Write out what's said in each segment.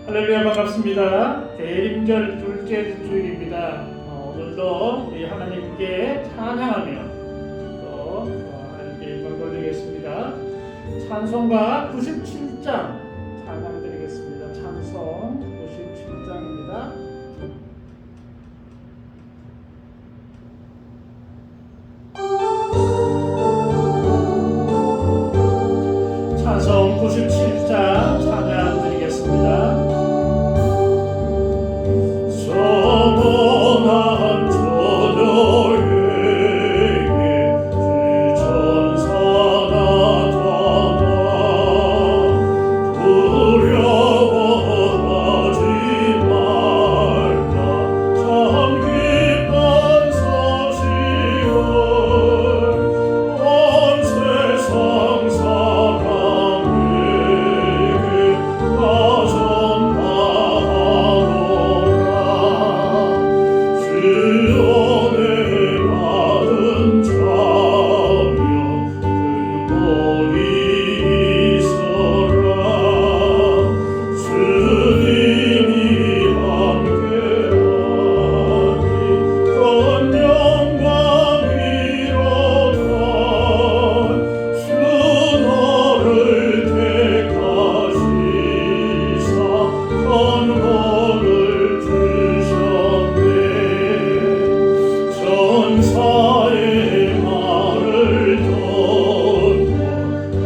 할렐루야, 반갑습니다. 대림절 둘째 주일입니다. 오늘도 우리 하나님께 찬양하며 또 하나님께 영광 돌리겠습니다. 찬송가 97장 찬양 드리겠습니다. 찬송 97장입니다. 찬송 97장 찬양 드리겠습니다. 영원한 저녁에게 주천사 나타나 두려워하지 말라 참 기쁜 소식을 온 세상 사람에게 다 전파하노라. 주원에 받은 자여 근본이 있어라. 주님이 함께하니 큰 영광이로다. 주 너를 택하시사 큰 복을 주셨네. 천사의 말을 듣고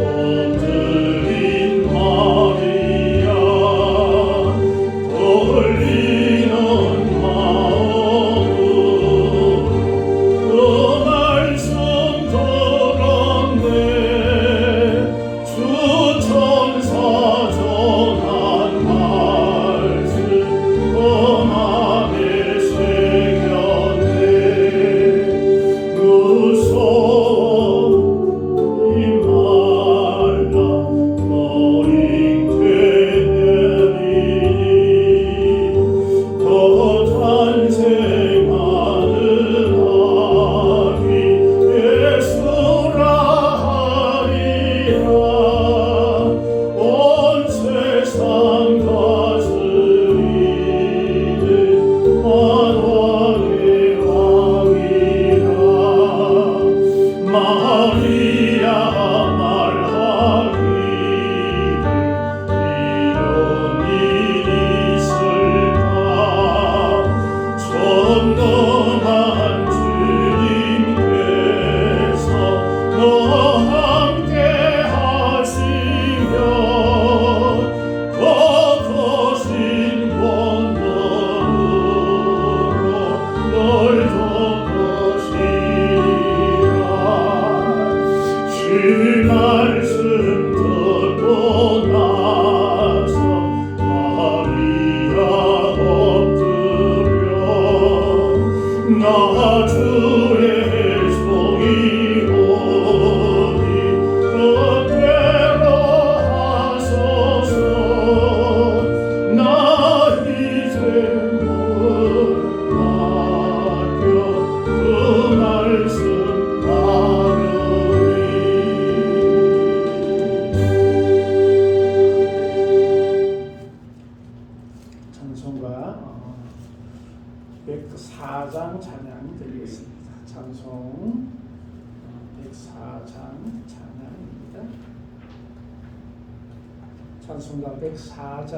엎드린 마리아 떨리는 마음으로 그 말씀 들었네. 주 천사 전한 말씀 그 맘에 새겼네. 무서워하지 말라 너희 되리니 더 탄생하는 아기 예수라 하리라. 온 세상 다스리는 만왕의 왕이라. 마리아 말하기를 이런 일이 있을까. 전능한 주님께서 너 함께 하시며 더 크신 권능으로 널 돕으시리라. 주 말씀 듣고 나서 마리아 엎드려 나 주의 종이오니 뜻대로 하소서. 나 이제 문 맡겨 그 말씀 따르리. 찬송가 104장 찬양 드리겠습니다. 찬송 104장 찬양입니다. 찬송가 104장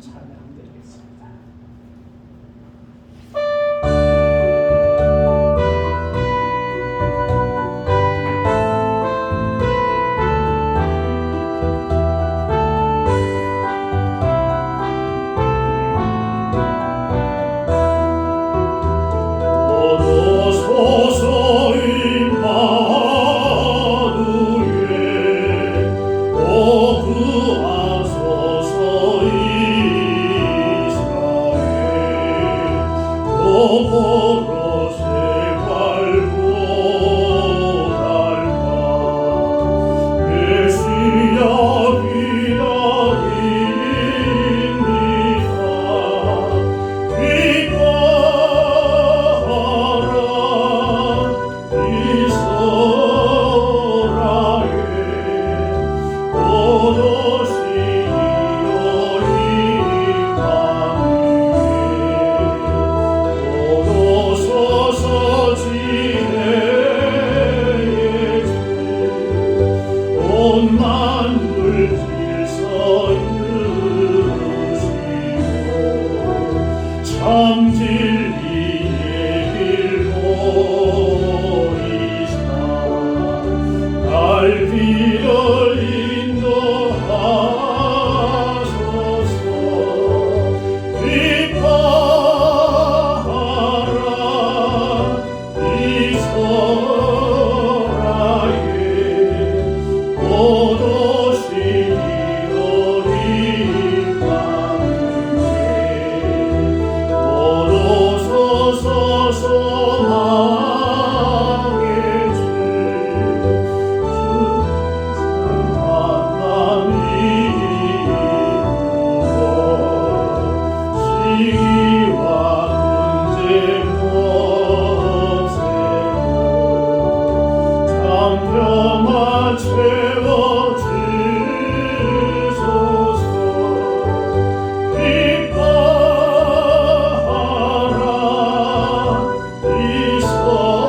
찬양 드리겠습니다. 서서 임마누엘 오 구하소서 도시여 온 만물 질서 이루시고 참 진리의 길 보이사 날 길을 인도하소서. 기뻐하라 이스라엘 모두 시리오리 가운데 모두 서서 소망의 주 만남이 시기와 문제 없애고 참 평화 채워주소서. 기뻐하라 이스라엘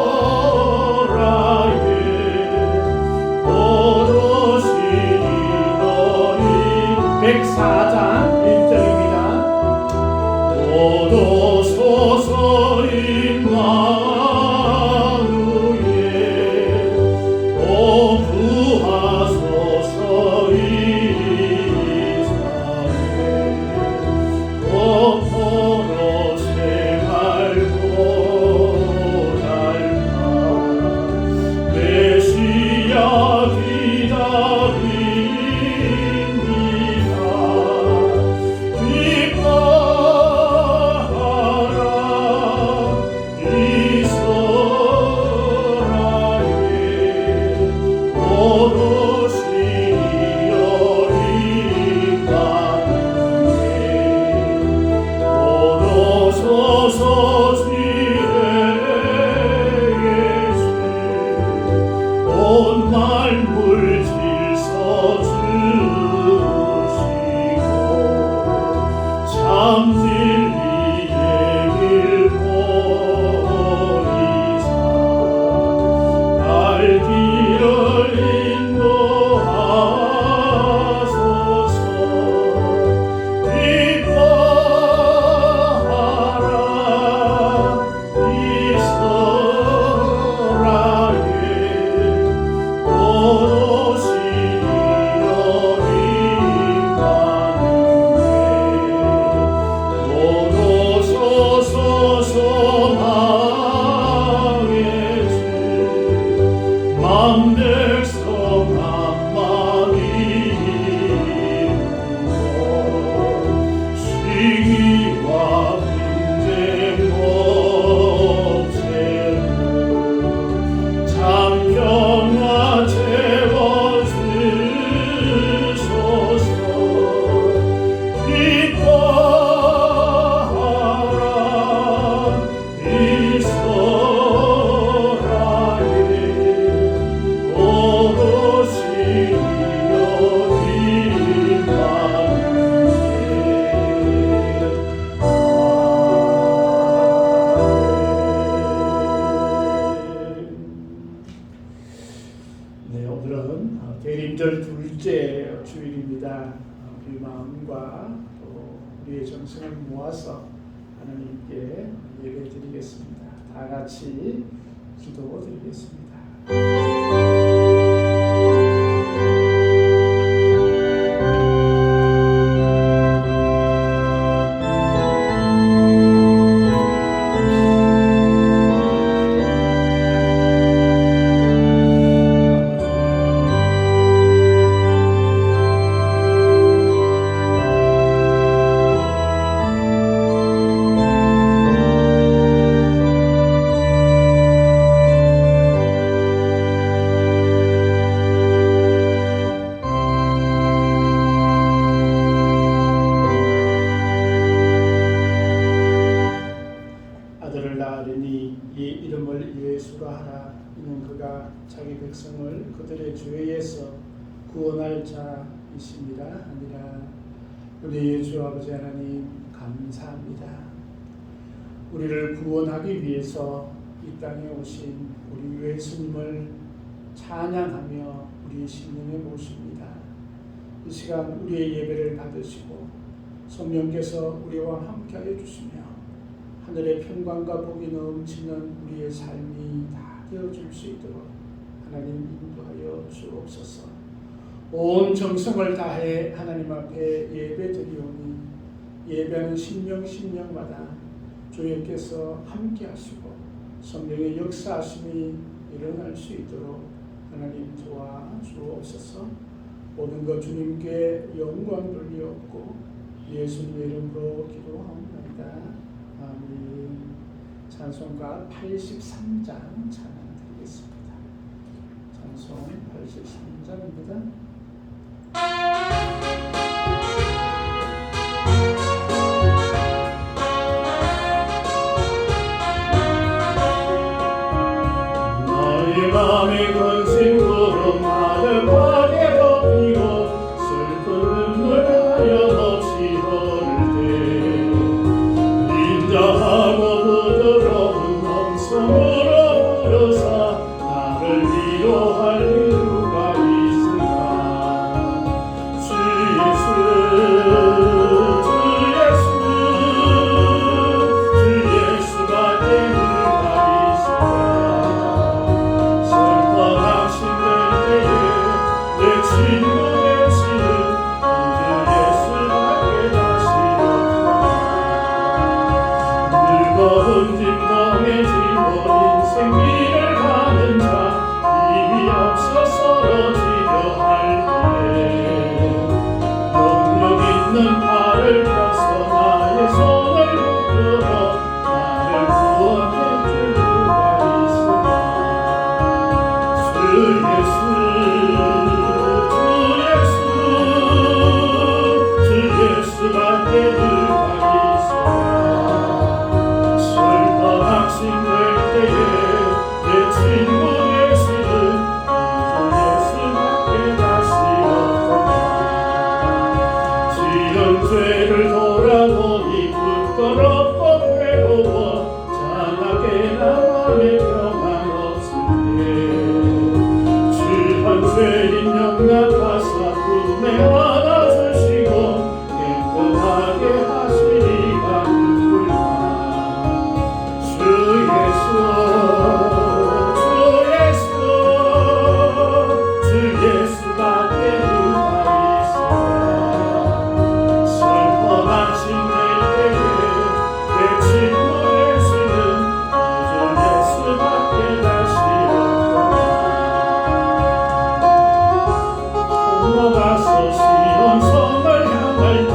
모두 시리오리 104장 1절입니다. 모두 서서 임마누엘 오 구하소서. 이스라엘 거꾸로 새말고 닳아 메시아 기다립니다. 기뻐하라 이스라엘 모두 시리오리 가운데 모두 서서 지혜의 주 온 만물 질서 주시고 참 진리의 길 보이사 날 길을 인도하소서. 기뻐하라 이스라엘 모두 시리오리 가운데 모두 서서 소망의 주 만 백성 한마디 이루고 시기와 분쟁 없애고 참 평화 채워주소서. 기뻐하라 이스라엘 모두 시리오리 가운데. 네, 오늘은 대림절 둘째 주일입니다. 우리 마음과 또 우리의 정성을 모아서 하나님께 예배드리겠습니다. 다 같이 기도드리겠습니다. 그들의 죄에서 구원할 자이십니다. 아니라 우리의 주 아버지 하나님 감사합니다. 우리를 구원하기 위해서 이 땅에 오신 우리 예수님을 찬양하며 우리 심령에 모십니다. 이 시간 우리의 예배를 받으시고 성령께서 우리와 함께하여 주시며 하늘의 평강과 복이 넘치는 우리의 삶이 다 되어줄 수 있도록 하나님 인도하여 주옵소서. 온 정성을 다해 하나님 앞에 예배드리오니 예배하는 심령마다 주님께서 함께하시고 성령의 역사하심이 일어날 수 있도록 하나님 도와주옵소서. 모든 것 주님께 영광 돌리옵고 예수님의 이름으로 기도합니다. 아멘. 찬송가 83장 찬양 드리겠습니다. 찬송 83장입니다. 나의 맘의 근심으로 가득하게 덮이고 슬픈 눈물 하염없이 흐를 때 인자하고 부드러운 음성으로 부르사 나를 위로할 이유가 있으나 주 예수가 내 누가 있으나 슬퍼 낙심될 때에 내 친구 되시는 주 예수밖에 다시 없구나. 늙어 dim동해지고 인생길을 가는 자 힘이 없어 쓰러지려 할 때에 능력 있는 팔을 펴서 나의 손을 붙들어 나를 구원해 줄 누가 있으나 주 예수가 내 누가 있으나 슬퍼 낙심될 때에 내 친구 되시는 주 예수밖에 다시 없구나. 지은 죄를 돌아보니 부끄럽고 괴로워 장하게 나만의 평안 없을 때 주한 죄인 영락하사 품에 안아주시고 깨끗하게 하시리가 누굴까. 주 예수가 내 누가 있으나 슬퍼 낙심될 때에 내 친구 되시는 주 예수밖에 다시 없구나. 건너가서 시온 성을 향할 때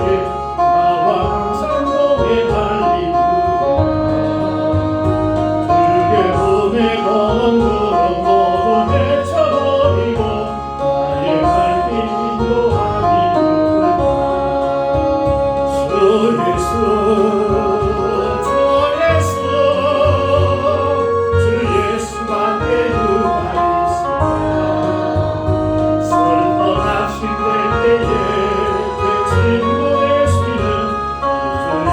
나와 항상 동행할 이유가 두려움에 거는 구름 모두 헤쳐버리고 나의 발길 인도하니 누굴까. 주 예수밖에 누가 있으나 슬퍼 낙심될 때에 내 친구 되시는 주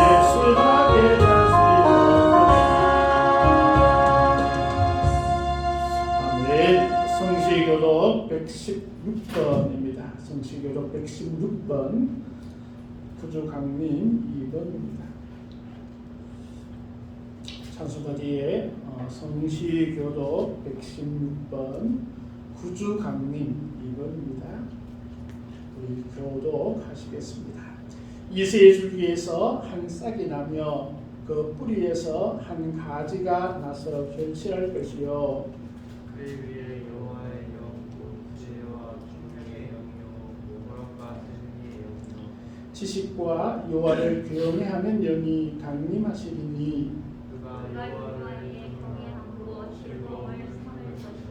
예수밖에 다시 없구나. 아멘. 성시교독 116번입니다. 성시교독 116번 구주강림 2번입니다. 찬송가 뒤에 성시교독 116번 구주강림 2번입니다. 우리 교독하시겠습니다. 이새의 줄기에서 한 싹이 나며 그 뿌리에서 한 가지가 나서 결실할 것이요 그 위에 여호와의 영, 곧 지혜와 총명의 영이요 모험과 승리의 영이요 지식과 여호와를 경외하는 영이 강림하시리니 그가 여호와를 경외함으로 즐거움을 삼을 것이요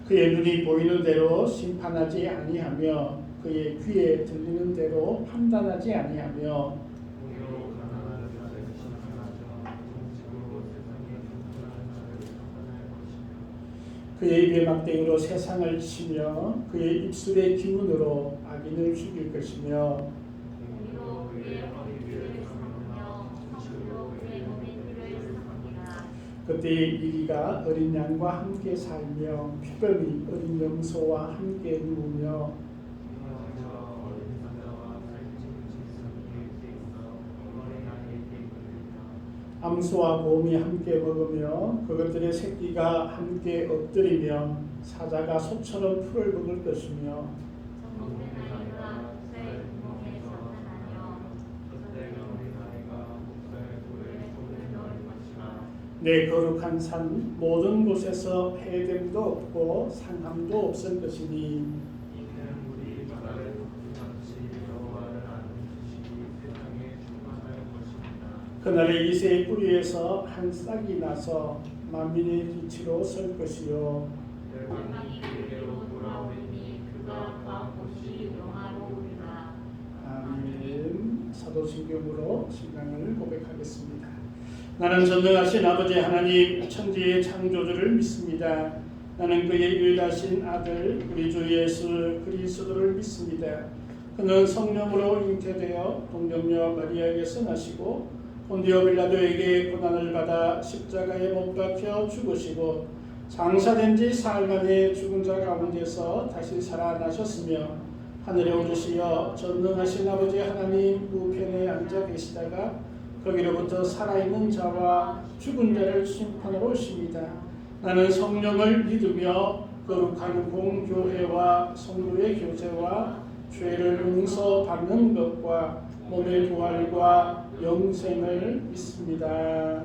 그의 눈이 보이는 대로 심판하지 아니하며 그의 귀에 들리는 대로 판단하지 아니하며 공의로 가난한 자를 심판하죠 정직으로 세상에 평안한 자를 판단할 것이며 그의 입의 막대기로 세상을 치며 그의 입술의 기운으로 악인을 죽일 것이며 공의로 그의 허리 위를 삼으며 정직으로 그의 몸의 띠를 삼으리라 그때 이리가 어린 양과 함께 살며 피범이 어린 염소와 함께 누우며 암소와 곰이 함께 먹으며 그것들의 새끼가 함께 엎드리며 사자가 소처럼 풀을 먹을 것이며 내 거룩한 산 모든 곳에서 해됨도 없고 상함도 없을 것이니 그날에 이새의 뿌리에서 한 싹이 나서 만민의 빛으로 설 것이요 아멘. 사도신경으로 신앙을 고백하겠습니다. 나는 전능하신 아버지 하나님 천지의 창조주를 믿습니다. 나는 그의 유일하신 아들 우리 주 예수 그리스도를 믿습니다. 그는 성령으로 잉태되어 동정녀 마리아에게서 나시고 본디오 빌라도에게 고난을 받아 십자가에 못 박혀 죽으시고 장사된 지 사흘 만에 죽은 자 가운데서 다시 살아나셨으며 하늘에 오르시어 전능하신 아버지 하나님 우편에 앉아 계시다가 거기로부터 살아있는 자와 죽은 자를 심판하러 오십니다. 나는 성령을 믿으며 거룩한 공교회와 성도의 교제와 죄를 용서받는 것과 몸의 부활과 영생을 믿습니다.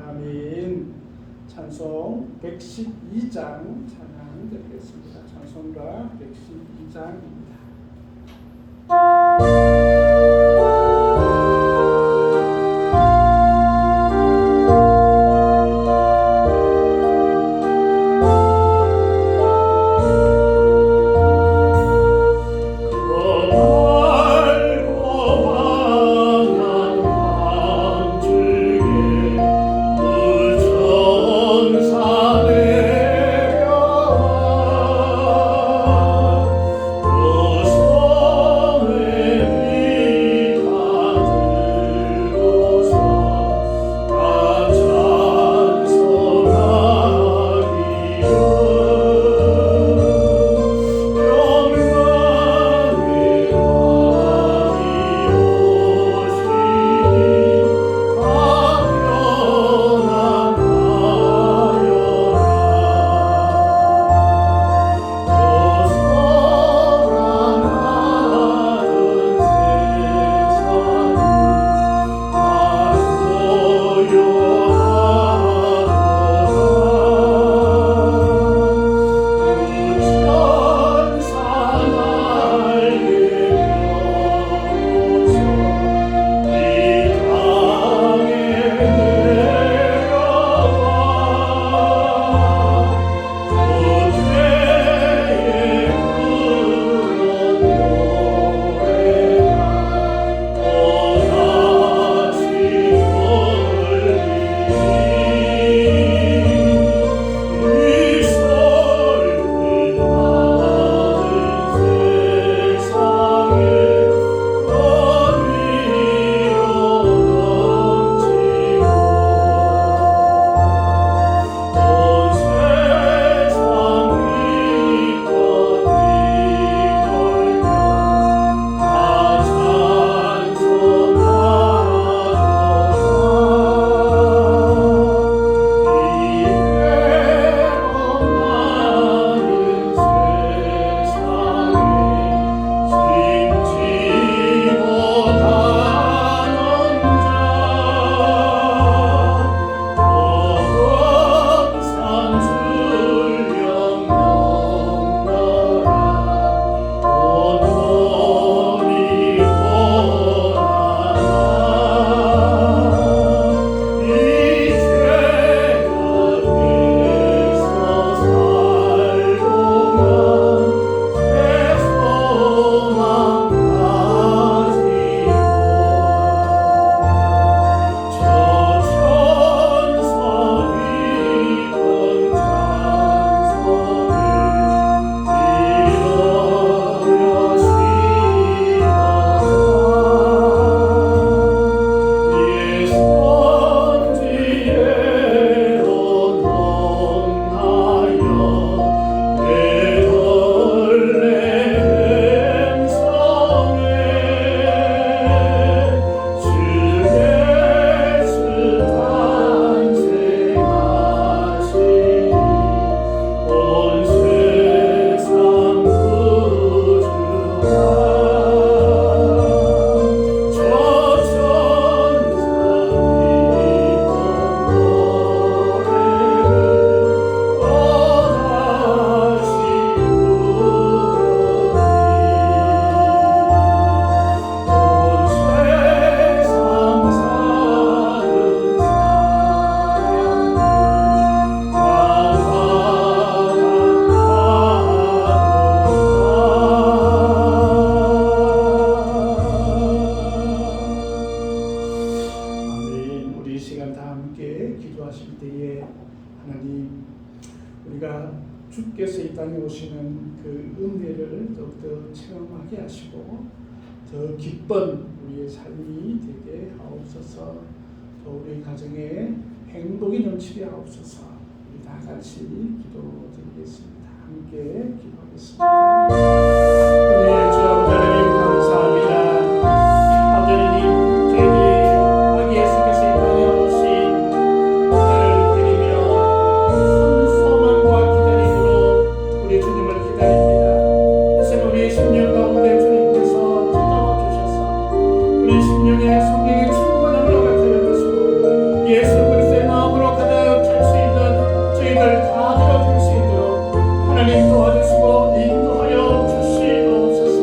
아멘. 찬송 112장 찬양 드리겠습니다. 찬송가 112장입니다. 오 주께서 이 땅에 오시는 그 은혜를 더욱더 체험하게 하시고 더 기쁜 우리의 삶이 되게 하옵소서. 또 우리 가정에 행복이 넘치게 하옵소서. 우리 다 같이 기도드리겠습니다. 함께 기도하겠습니다. 우리 주 아버지 하나님 감사합니다. 아버지 하나님 저희들이 아기 예수께서 이 땅에 오신 나를 드리며 큰 소망과 기다림으로 우리 주님을 기다립니다. 이제는 우리의 심령 가운데 주님께서 찾아와 주셔서 우리 심령의 성령의 충만함을 허락하여 주시고 예수 그리스도의 마음으로 가득 찰 수 있는 저희들 다 되어줄 수 있도록 하나님 도와주시고 인도하여 주시옵소서.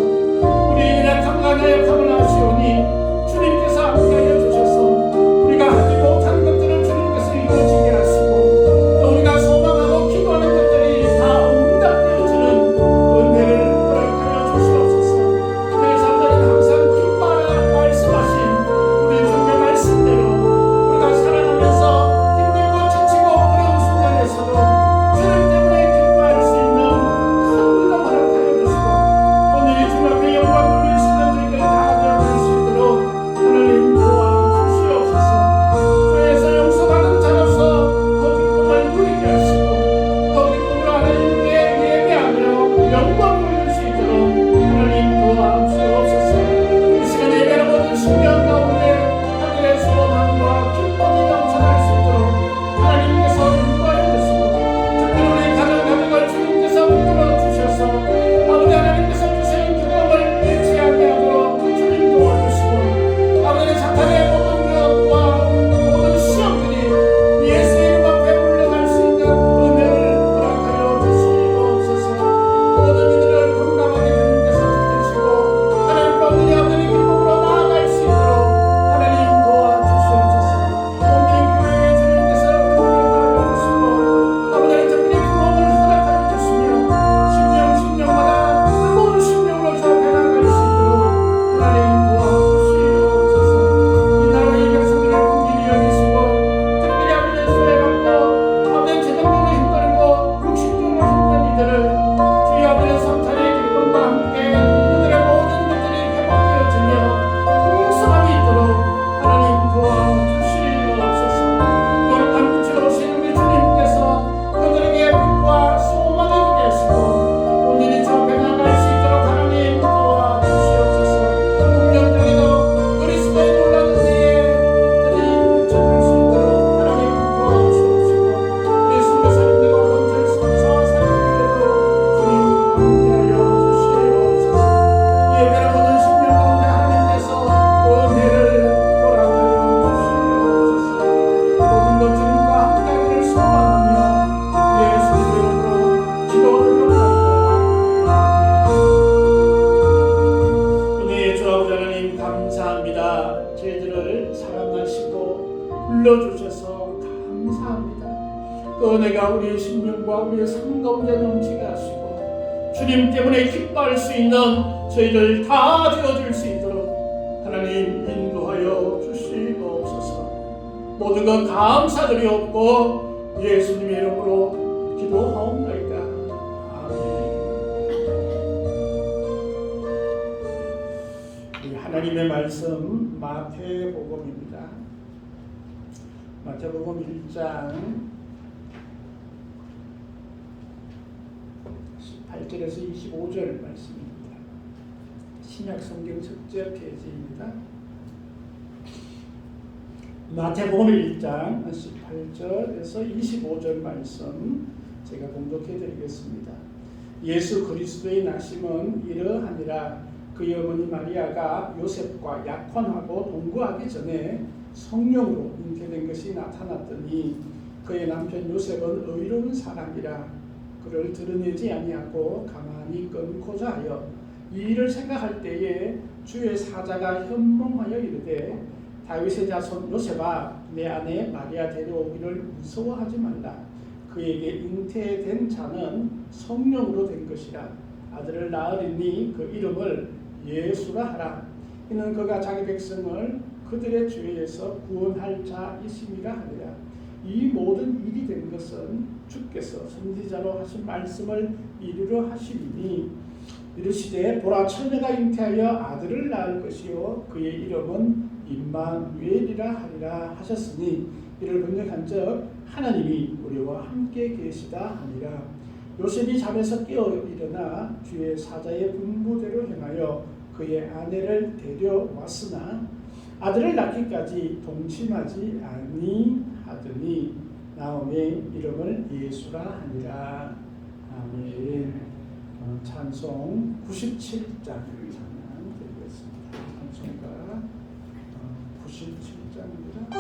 우리의 약함과 나약함을 아시오니 주님께서 함께하여 주셔서 우리가 하지 못한 것들을 주님께서 이루어지게 하시고 또 우리가 소망하고 기도하는 것들이 다 응답되어지는 은혜를 허락하여 주시옵소서. 그래서 저는 항상 기뻐하라 말씀하신 우리 주님의 말씀대로 우리가 살아가면서 힘들고 지치고 어려운 순간에서도 주님 때문에 기뻐할 수 있는 큰 믿음 허락하여 주시고 오늘 이 주님 앞에 영광 돌릴 수 있는 저희들 다 되어갈 수 있도록 하나님 도와주시옵소서. 주에서 용서받은 자로서 그 기쁨을 누리게 하시고 그 기쁨으로 하나님께 예배하며 영광 돌릴 수 있도록 하나님 도와주옵소서. 이 시간 예배를 모든 신령 가운데 하늘의 소망과 기쁨이 넘쳐날 수 있도록 하나님께서 인도하여 주시고 특별히 우리 가정을 주님께서 붙들어 주셔서 아버지 하나님께서 주신 기쁨을 잃지 않게 하도록 주님 도와주시고 아버지 사탄의 모든 위협과 모든 시험들이 예수의 이름 앞에 물러날 수 있는 은혜를 허락하여 주시옵소서. 모든 이들을 건강하게 주님께서 지키시고 하나님과 우리 아버지 기쁨으로 나아갈 수 있도록 하나님 도와주시옵소서. 온 교회에 주님께서 은혜를 달아주시고 아버지 특별히 부모를 허락하여 주시며 심령마다 뜨거운 심령으로 저 변화갈 수 있도록 하나님 도와주시옵소서. 이 나라와 이 백성들을 긍휼히 여기시고 특별히 아버지 수혜받고 아버지 재정적으로 힘들고 육신적으로 힘든 이들을 주의 아버지 성탄의 기쁨과 함께 그들의 모든 것들이 회복되어지며 풍성함이 있도록 하나님 도와주시옵소서. 거룩한 빛으로 오신 우리 주님께서 그들에게 빛과 소망이 되게 하시고 오늘이 저 변화갈 수 있도록 하나님 도와주시옵소서. 운명적에도 그리스도의 놀라운 은혜에 빛들이 비춰줄 수 있도록 하나님 도와주옵시고 우리 선교사님들과 본체 선서 사역들에도 주님 함께하여 주시옵소서. 예배를 보는 심령 가운데 하나님께서 은혜를 허락하여 주시옵소서. 모든 것 주님과 함께하기를 소망하며 예수님의 이름으로 기도드리옵나이다. 은혜의 주 아버지 하나님 감사합니다. 저희들을 사랑하시고 불러주셔서 감사합니다. 그 은혜가 우리의 심령과 우리의 삶 가운데 넘치게 하시고 주님 때문에 기뻐할 수 있는 저희들 다 되어줄 수 있도록 하나님 인도하여 주시옵소서. 모든 것 감사드리옵고 예수님의 이름으로 기도하옵나이다. 아멘. 이 하나님의 말씀 마태복음입니다. 마태복음 1장 18절에서 25절 말씀입니다. 신약 성경 첫째 페이지입니다. 마태복음 1장 18절에서 25절 말씀 제가 봉독해 드리겠습니다. 예수 그리스도의 나심은 이러하니라. 그의 어머니 마리아가 요셉과 약혼하고 동거하기 전에 성령으로 잉태된 것이 나타났더니 그의 남편 요셉은 의로운 사람이라 그를 드러내지 아니하고 가만히 끊고자 하여 이 일을 생각할 때에 주의 사자가 현몽하여 이르되 다윗의 자손 요셉아 내 아내 마리아 데려오기를 무서워하지 말라. 그에게 잉태된 자는 성령으로 된 것이라. 아들을 낳으리니 그 이름을 예수라 하라. 이는 그가 자기 백성을 그들의 죄에서 구원할 자이심이라 하리라. 이 모든 일이 된 것은 주께서 선지자로 하신 말씀을 이루려 하시리니 이르시되 보라 처녀가 잉태하여 아들을 낳을 것이요 그의 이름은 임마누엘이라 하리라 하셨으니 이를 번역한즉 하나님이 우리와 함께 계시다 하니라. 요셉이 잠에서 깨어 일어나 주의 사자의 분부대로 행하여 그의 아내를 데려왔으나 아들을 낳기까지 동침하지 아니하더니 나오미의 이름을 예수라 하니라. 아멘. 찬송 97장 찬양 드리겠습니다. 찬송가 97장입니다.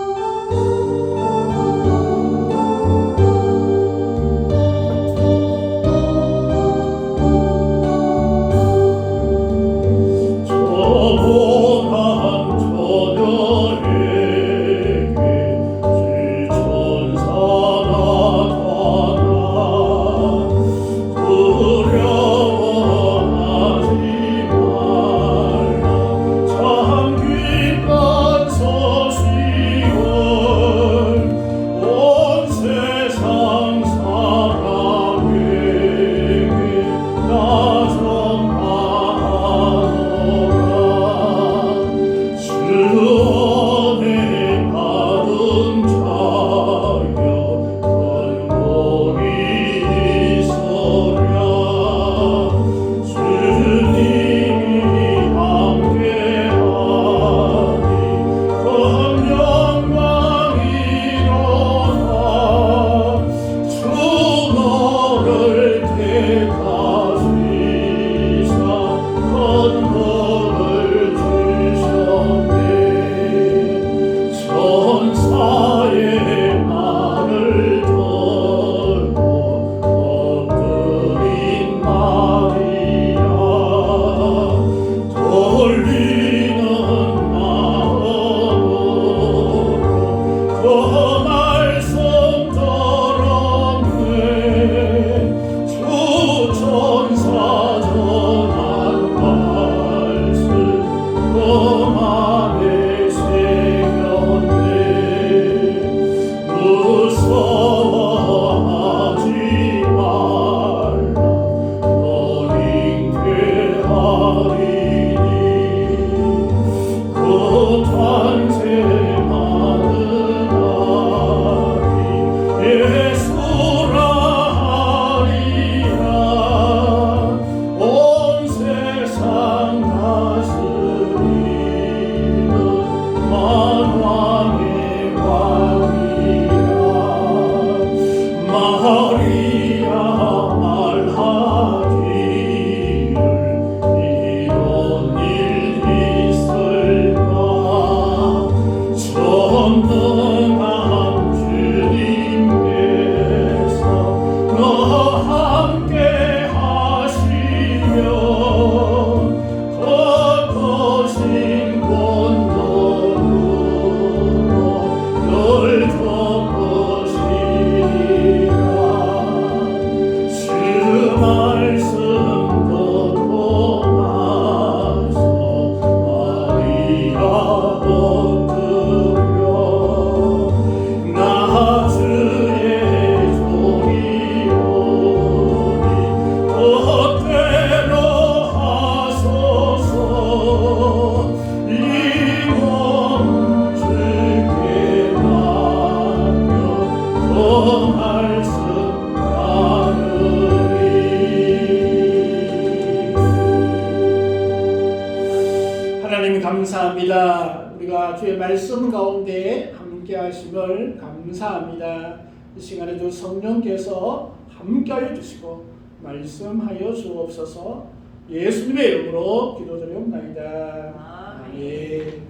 감사합니다. 우리가 주의 말씀 가운데 함께 하심을 감사합니다. 이 시간에도 성령께서 함께 하여 주시고 말씀하여 주옵소서. 예수님의 이름으로 기도드리옵나이다. 아멘.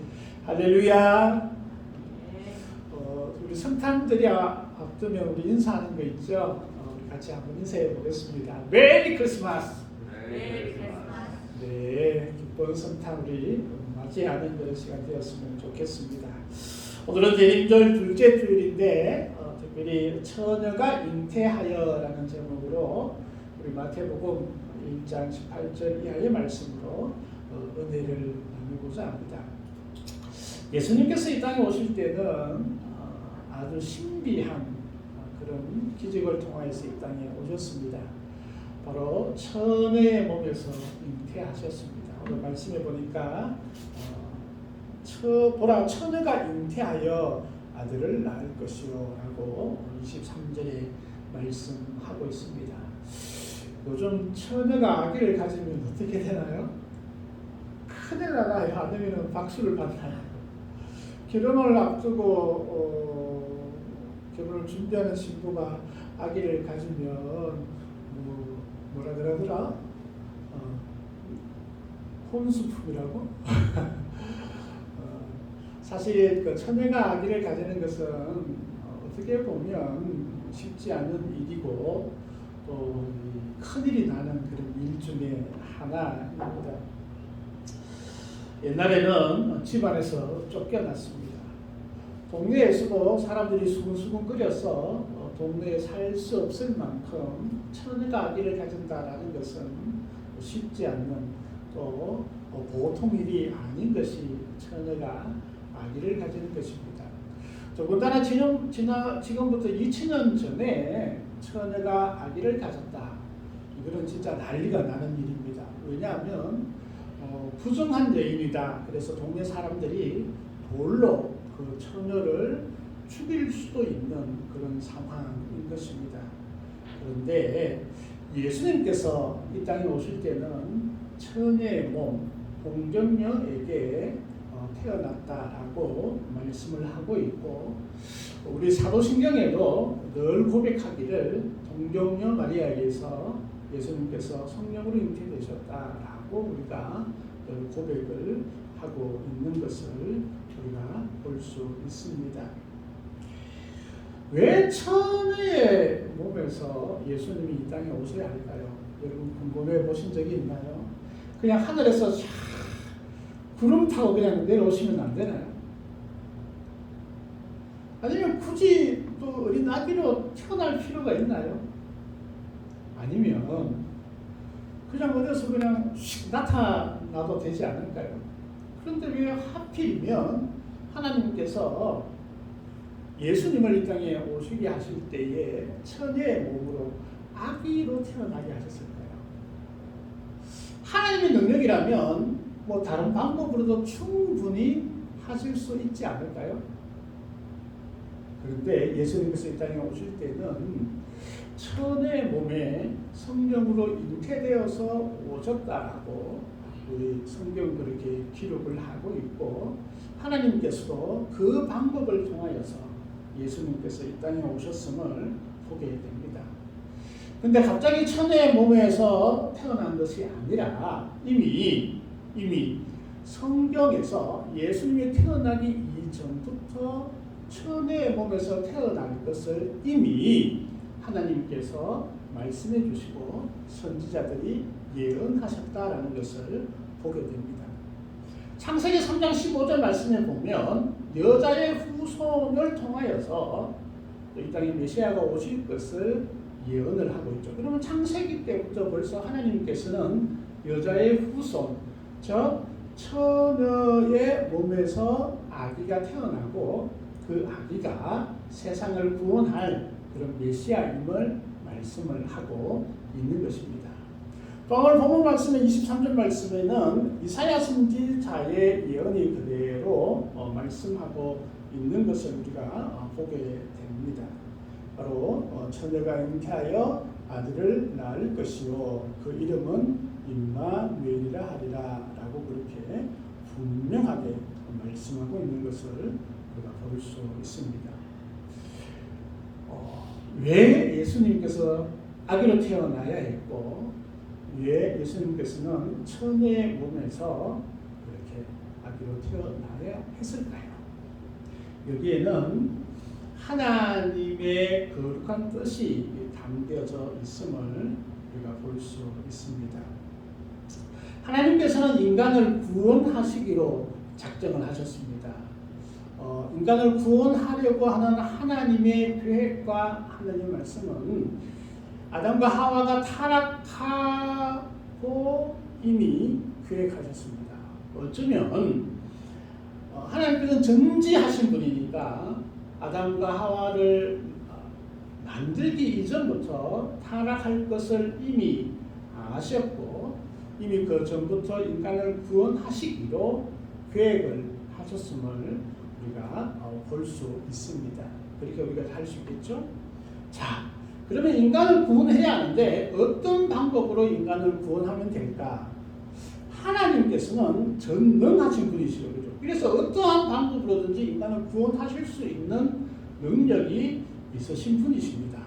할렐루야. 우리 성탄들이 앞두면 우리 인사하는 거 있죠? 우리 같이 한번 인사해 보겠습니다. 메리 크리스마스. 네, 기쁜 성탄 우리 맞이하는 그런 시간 되었으면 좋겠습니다. 오늘은 대림절 둘째 주일인데 특별히 처녀가 잉태하여라는 제목으로 우리 마태복음 1장 18절 이하의 말씀으로 은혜를 나누고자 합니다. 예수님께서 이 땅에 오실 때는 아주 신비한 그런 기적을 통하여서 이 땅에 오셨습니다. 바로 처녀의 몸에서 잉태하셨습니다. 오늘 말씀해 보니까 보라 처녀가 잉태하여 아들을 낳을 것이요 라고 23절에 말씀하고 있습니다. 요즘 처녀가 아기를 가지면 어떻게 되나요? 큰일 나나요? 아니면 박수를 받나요? 결혼을 앞두고 결혼을 준비하는 신부가 아기를 가지면 뭐라 그러더라? 혼수품이라고? 사실 그 처녀가 아기를 가지는 것은 어떻게 보면 쉽지 않은 일이고 또 큰일이 나는 그런 일 중에 하나입니다. 옛날에는 집안에서 쫓겨났습니다. 동네에서도 사람들이 수근수근 끓여서 동네에 살 수 없을 만큼 처녀가 아기를 가진다라는 것은 쉽지 않는 또 보통 일이 아닌 것이 처녀가 아기를 가지는 것입니다. 더군다나 지금부터 2000년 전에 처녀가 아기를 가졌다. 이거는 진짜 난리가 나는 일입니다. 왜냐하면 부정한 여인이다. 그래서 동네 사람들이 돌로 그 처녀를 죽일 수도 있는 그런 상황인 것입니다. 그런데 예수님께서 이 땅에 오실 때는 처녀의 몸, 동정녀에게 태어났다라고 말씀을 하고 있고 우리 사도신경에도 늘 고백하기를 동정녀 마리아에게서 예수님께서 성령으로 잉태되셨다라고 우리가 늘 고백을 하고 있는 것을 우리가 볼 수 있습니다. 왜 처녀의 몸에서 예수님이 이 땅에 오셔야 할까요? 여러분 궁금해 보신 적이 있나요? 그냥 하늘에서 구름 타고 그냥 내려오시면 안 되나요? 아니면 굳이 또 어린 아기로 태어날 필요가 있나요? 아니면 그냥 어디서 그냥 나타나도 되지 않을까요? 그런데 왜 하필이면 하나님께서 예수님을 이 땅에 오시게 하실 때에 처녀의 몸으로 아기로 태어나게 하셨을까요? 하나님의 능력이라면 뭐 다른 방법으로도 충분히 하실 수 있지 않을까요? 그런데 예수님께서 이 땅에 오실 때는 처녀의 몸에 성령으로 잉태되어서 오셨다라고 우리 성경 그렇게 기록을 하고 있고 하나님께서도 그 방법을 통하여서 예수님께서 이 땅에 오셨음을 보게 됩니다. 근데 갑자기 처녀의 몸에서 태어난 것이 아니라 이미 성경에서 예수님이 태어나기 이전부터 처녀의 몸에서 태어날 것을 이미 하나님께서 말씀해 주시고 선지자들이 예언하셨다라는 것을 보게 됩니다. 창세기 3장 15절 말씀에 보면 여자의 후손을 통하여서 이 땅에 메시아가 오실 것을 예언을 하고 있죠. 그러면 창세기 때부터 벌써 하나님께서는 여자의 후손, 즉 처녀의 몸에서 아기가 태어나고 그 아기가 세상을 구원할 그런 메시아임을 말씀을 하고 있는 것입니다. 또 오늘 본문 말씀의 23절 말씀에는 이사야 선지자의 예언이 그대로 말씀하고 있는 것을 우리가 보게 됩니다. 바로 처녀가 잉태하여 아들을 낳을 것이요 그 이름은 임마누엘이라 하리라 라고 그렇게 분명하게 말씀하고 있는 것을 우리가 볼 수 있습니다. 왜 예수님께서 아기로 태어나야 했고 왜 예수님께서는 처녀의 몸에서 그렇게 아기로 태어나야 했을까요? 여기에는 하나님의 거룩한 뜻이 담겨져 있음을 우리가 볼 수 있습니다. 하나님께서는 인간을 구원하시기로 작정을 하셨습니다. 인간을 구원하려고 하는 하나님의 계획과 하나님의 말씀은 아담과 하와가 타락하고 이미 계획하셨습니다. 어쩌면 하나님께서는 정지하신 분이니까 아담과 하와를 만들기 이전부터 타락할 것을 이미 아셨고 이미 그 전부터 인간을 구원하시기로 계획을 하셨음을 우리가 볼 수 있습니다. 그렇게 우리가 할 수 있겠죠? 자, 그러면 인간을 구원해야 하는데 어떤 방법으로 인간을 구원하면 될까? 하나님께서는 전능하신 분이시죠. 그죠? 그래서 어떠한 방법으로든지 인간을 구원하실 수 있는 능력이 있으신 분이십니다.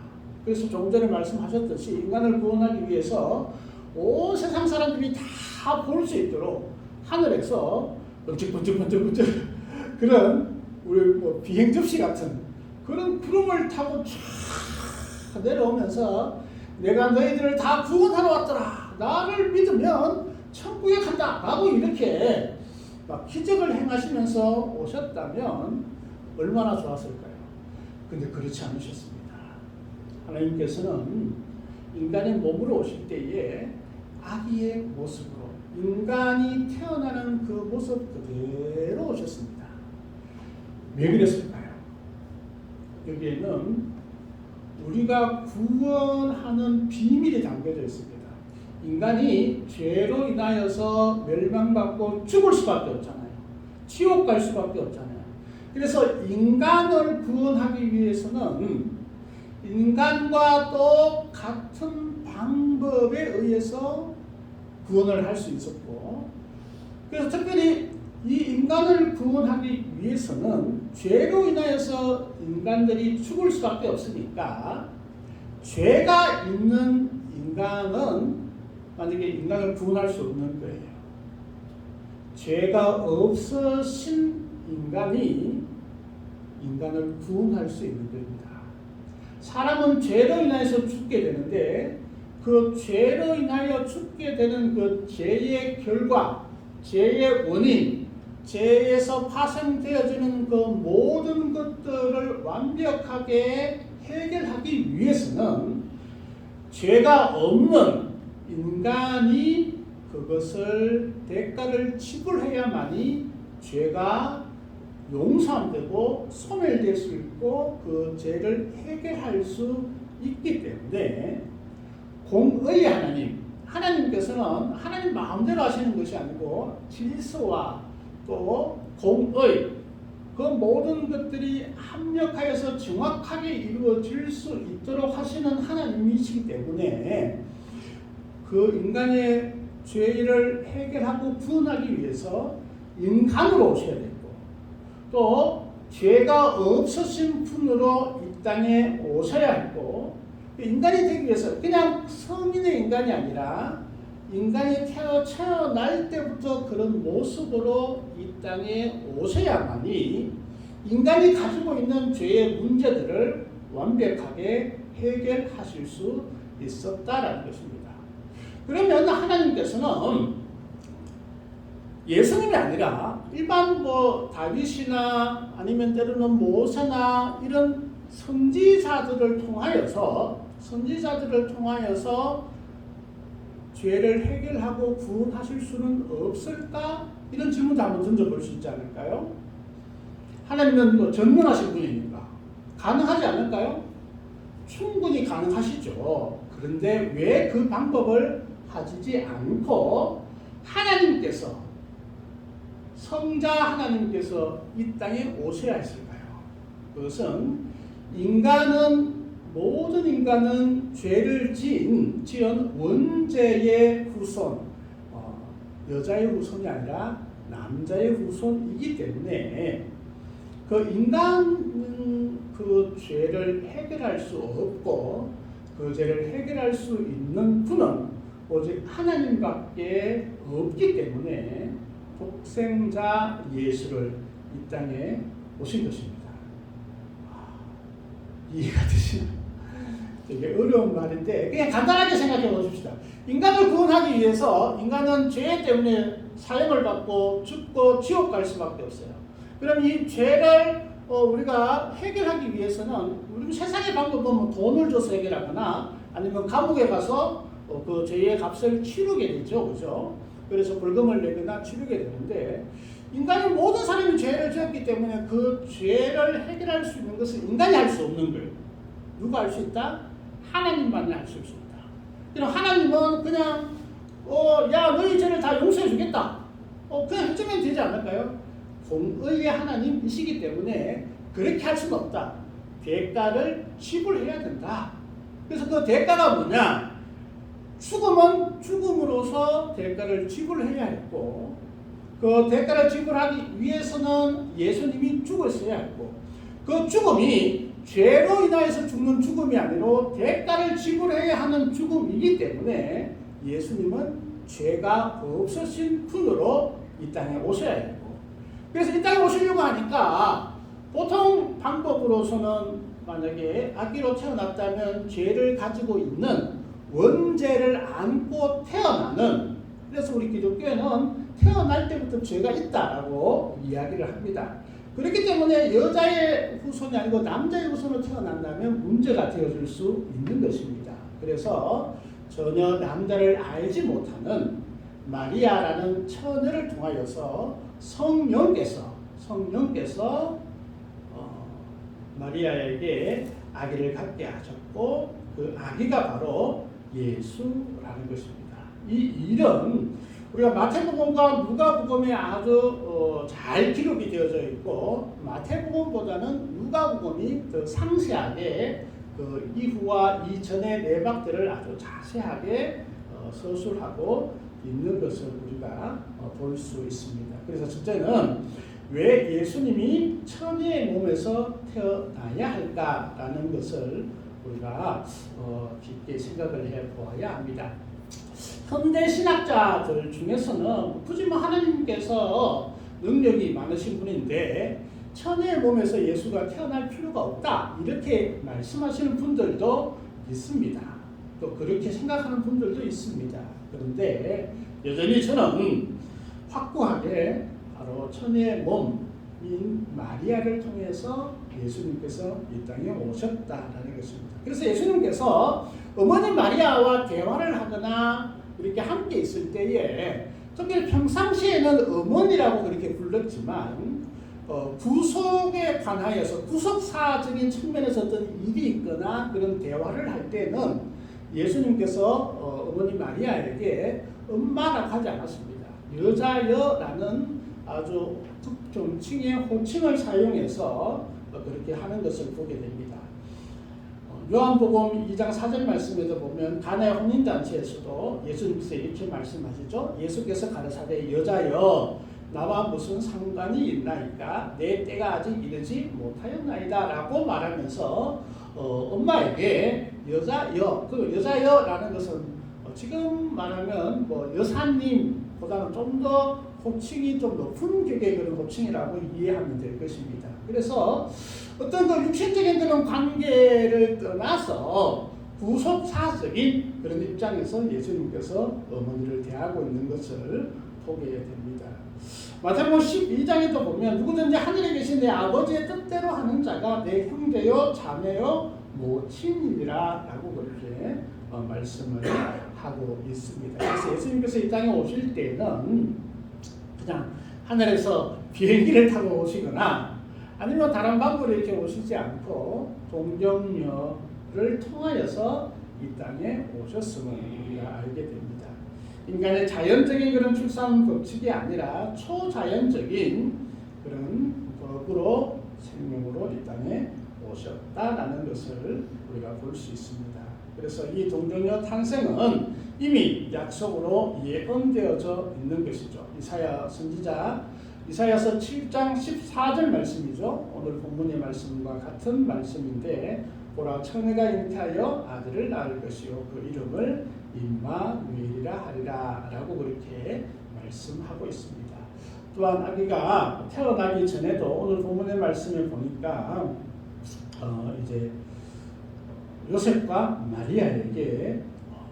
그래서 조금 전에 말씀하셨듯이 인간을 구원하기 위해서 온 세상 사람들이 다 볼 수 있도록 하늘에서 번쩍번쩍번쩍번쩍 그런 우리 뭐 비행 접시 같은 그런 구름을 타고 쫙 내려오면서 내가 너희들을 다 구원하러 왔더라. 나를 믿으면 천국에 간다. 라고 이렇게 막 기적을 행하시면서 오셨다면 얼마나 좋았을까요? 근데 그렇지 않으셨습니다. 하나님께서는 인간의 몸으로 오실 때에 아기의 모습으로 인간이 태어나는 그 모습 그대로 오셨습니다. 왜 그랬을까요? 여기에는 우리가 구원하는 비밀이 담겨져 있습니다. 인간이 죄로 인하여서 멸망받고 죽을 수밖에 없잖아요. 지옥 갈 수밖에 없잖아요. 그래서 인간을 구원하기 위해서는 인간과 똑같은 방법에 의해서 구원을 할 수 있었고, 그래서 특별히 이 인간을 구원하기 위해서는 죄로 인하여서 인간들이 죽을 수밖에 없으니까 죄가 있는 인간은 만약에 인간을 구원할 수 없는 거예요. 죄가 없으신 인간이 인간을 구원할 수 있는 겁니다. 사람은 죄로 인하여서 죽게 되는데 그 죄로 인하여 죽게 되는 그 죄의 결과, 죄의 원인, 죄에서 파생되어지는 그 모든 것들을 완벽하게 해결하기 위해서는 죄가 없는 인간이 그것을 대가를 지불해야만이 죄가 용서되고 소멸될 수 있고 그 죄를 해결할 수 있기 때문에 공의의 하나님께서는 하나님 마음대로 하시는 것이 아니고 질서와 또 공의 그 모든 것들이 합력하여서 정확하게 이루어질 수 있도록 하시는 하나님이시기 때문에 그 인간의 죄를 해결하고 구원하기 위해서 인간으로 오셔야 되고 또 죄가 없으신 분으로 이 땅에 오셔야 했고 인간이 되기 위해서 그냥 성인의 인간이 아니라 인간이 태어날 때부터 그런 모습으로 이 땅에 오셔야만이 인간이 가지고 있는 죄의 문제들을 완벽하게 해결하실 수 있었다라는 것입니다. 그러면 하나님께서는 예수님이 아니라 일반 뭐 다윗이나 아니면 때로는 모세나 이런 선지자들을 통하여서 죄를 해결하고 구원하실 수는 없을까? 이런 질문도 한번 던져볼 수 있지 않을까요? 하나님은 뭐 전능하신 분이니까 가능하지 않을까요? 충분히 가능하시죠. 그런데 왜 그 방법을 하지 않고 하나님께서 성자 하나님께서 이 땅에 오셔야 했을까요? 그것은 모든 인간은 죄를 지은 원죄의 후손, 여자의 후손이 아니라 남자의 후손이기 때문에 그 인간은 그 죄를 해결할 수 없고 그 죄를 해결할 수 있는 분은 오직 하나님밖에 없기 때문에 독생자 예수를 이 땅에 오신 것입니다. 이해가 되시나요? 되게 어려운 말인데 그냥 간단하게 생각해 보십시다. 인간을 구원하기 위해서 인간은 죄 때문에 사형을 받고 죽고 지옥 갈 수밖에 없어요. 그럼 이 죄를 우리가 해결하기 위해서는 우리 세상의 방법은 뭐 돈을 줘서 해결하거나 아니면 감옥에 가서 그 죄의 값을 치르게 되죠. 그죠? 그래서 벌금을 내거나 치르게 되는데 인간이 모든 사람이 죄를 지었기 때문에 그 죄를 해결할 수 있는 것은 인간이 할 수 없는 거예요. 누가 할 수 있다? 하나님만이 할 수 있다. 그럼 하나님은 그냥 야 너희 죄를 다 용서해 주겠다. 그냥 해주면 되지 않을까요? 공의의 하나님이시기 때문에 그렇게 할 수는 없다. 대가를 지불해야 된다. 그래서 그 대가가 뭐냐? 죽음은 죽음으로서 대가를 지불해야 했고, 그 대가를 지불하기 위해서는 예수님이 죽었어야 했고, 그 죽음이 죄로 인하여서 죽는 죽음이 아니라 대가를 지불해야 하는 죽음이기 때문에 예수님은 죄가 없으신 분으로 이 땅에 오셔야 했고, 그래서 이 땅에 오시려고 하니까 보통 방법으로서는 만약에 아기로 태어났다면 죄를 가지고 있는 원죄를 안고 태어나는, 그래서 우리 기독교에는 태어날 때부터 죄가 있다라고 이야기를 합니다. 그렇기 때문에 여자의 후손이 아니고 남자의 후손으로 태어난다면 문제가 되어줄 수 있는 것입니다. 그래서 전혀 남자를 알지 못하는 마리아라는 처녀를 통하여서 성령께서 마리아에게 아기를 갖게 하셨고, 그 아기가 바로 예수라는 것입니다. 이 일은 우리가 마태복음과 누가복음에 아주 잘 기록이 되어져 있고, 마태복음보다는 누가복음이 더 상세하게 그 이후와 이전의 내막들을 아주 자세하게 서술하고 있는 것을 우리가 볼 수 있습니다. 그래서 첫째는 왜 예수님이 처녀의 몸에서 태어나야 할까라는 것을 우리가 깊게 생각을 해보아야 합니다. 현대 신학자들 중에서는 굳이 하나님께서 능력이 많으신 분인데 처녀의 몸에서 예수가 태어날 필요가 없다, 이렇게 말씀하시는 분들도 있습니다. 또 그렇게 생각하는 분들도 있습니다. 그런데 여전히 저는 확고하게 바로 처녀의 몸인 마리아를 통해서 예수님께서 이 땅에 오셨다라는 것입니다. 그래서 예수님께서 어머니 마리아와 대화를 하거나 이렇게 함께 있을 때에, 특히 평상시에는 어머니라고 그렇게 불렀지만 구속에 관하여서 구속사적인 측면에서 어떤 일이 있거나 그런 대화를 할 때는 예수님께서 어머니 마리아에게 엄마라고 하지 않았습니다. 여자여라는 아주 특정칭의 호칭을 사용해서 그렇게 하는 것을 보게 됩니다. 요한복음 2장 4절 말씀에도 보면 가나의 혼인잔치에서도 예수님께서 이렇게 말씀하시죠. 예수께서 가라사대 여자여 나와 무슨 상관이 있나이까, 내 때가 아직 이르지 못하였나이다 라고 말하면서 엄마에게 여자여, 그 여자여라는 것은 지금 말하면 여사님보다는 좀 더 호칭이 좀 높은 격의 그런 호칭이라고 이해하면 될 것입니다. 그래서 어떤 그 육신적인 그런 관계를 떠나서 구속사적인 그런 입장에서 예수님께서 어머니를 대하고 있는 것을 보게 됩니다. 마태복음 12장에도 보면 누구든지 하늘에 계신 내 아버지의 뜻대로 하는 자가 내 형제요 자매요 모친이니라 라고 그렇게 말씀을 하고 있습니다. 그래서 예수님께서 이 땅에 오실 때는 그냥 하늘에서 비행기를 타고 오시거나 아니면 다른 방법으로 이렇게 오시지 않고 동정녀를 통하여서 이 땅에 오셨음을 우리가 알게 됩니다. 인간의 자연적인 그런 출산 법칙이 아니라 초자연적인 그런 법으로 생명으로 이 땅에 오셨다라는 것을 우리가 볼 수 있습니다. 그래서 이 동정녀 탄생은 이미 약속으로 예언되어져 있는 것이죠. 이사야 선지자 이사야서 7장 14절 말씀이죠. 오늘 본문의 말씀과 같은 말씀인데, 보라 처녀가 잉태하여 아들을 낳을 것이요 그 이름을 임마누엘이라 하리라 라고 그렇게 말씀하고 있습니다. 또한 아기가 태어나기 전에도 오늘 본문의 말씀을 보니까 이제 요셉과 마리아에게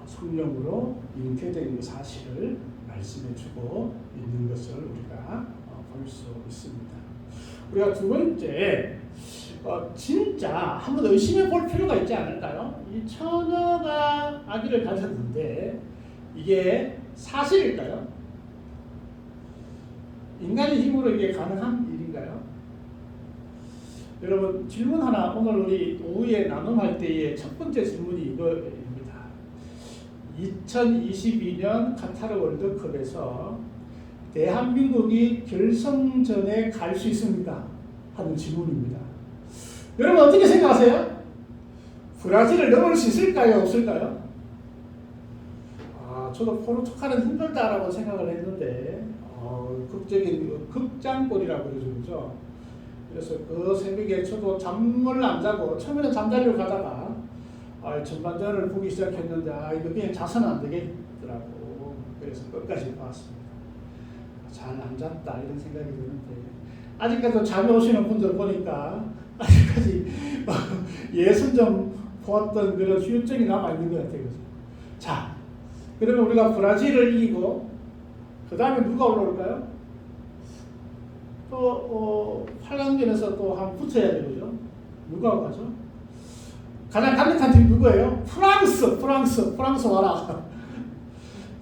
성령으로 잉태된 사실을 말씀해주고 있는 것을 우리가 볼 수 있습니다. 우리가 두 번째, 진짜 한번 의심해 볼 필요가 있지 않을까요? 이 처녀가 아기를 가졌는데 이게 사실일까요? 인간의 힘으로 이게 가능한 일인가요? 여러분 질문 하나 오늘 우리 오후에 나눔할 때의 첫 번째 질문이 이거입니다. 2022년 카타르 월드컵에서 대한민국이 결승전에 갈 수 있습니까? 하는 질문입니다. 여러분 어떻게 생각하세요? 브라질을 넘을 수 있을까요? 없을까요? 저도 포르투갈은 힘들다라고 생각을 했는데 극적인 극장골이라고 그러죠. 그래서 그 새벽에 저도 잠을 안 자고 처음에는 잠자려고 가다가 전반전을 보기 시작했는데 이거 그냥 자서는 안 되겠더라고. 그래서 끝까지 봤습니다. 잘 안 잤다 이런 생각이 드는데 아직까지 잠이 오시는 분들 보니까 아직까지 예선전 보았던 그런 후유증이 남아있는 것 같아요. 자, 그러면 우리가 브라질을 이기고 그 다음에 누가 올라올까요? 또 8강전에서 또 한 붙어야 되죠. 누가 가죠? 가장 강력한 팀 누구예요? 프랑스 와라.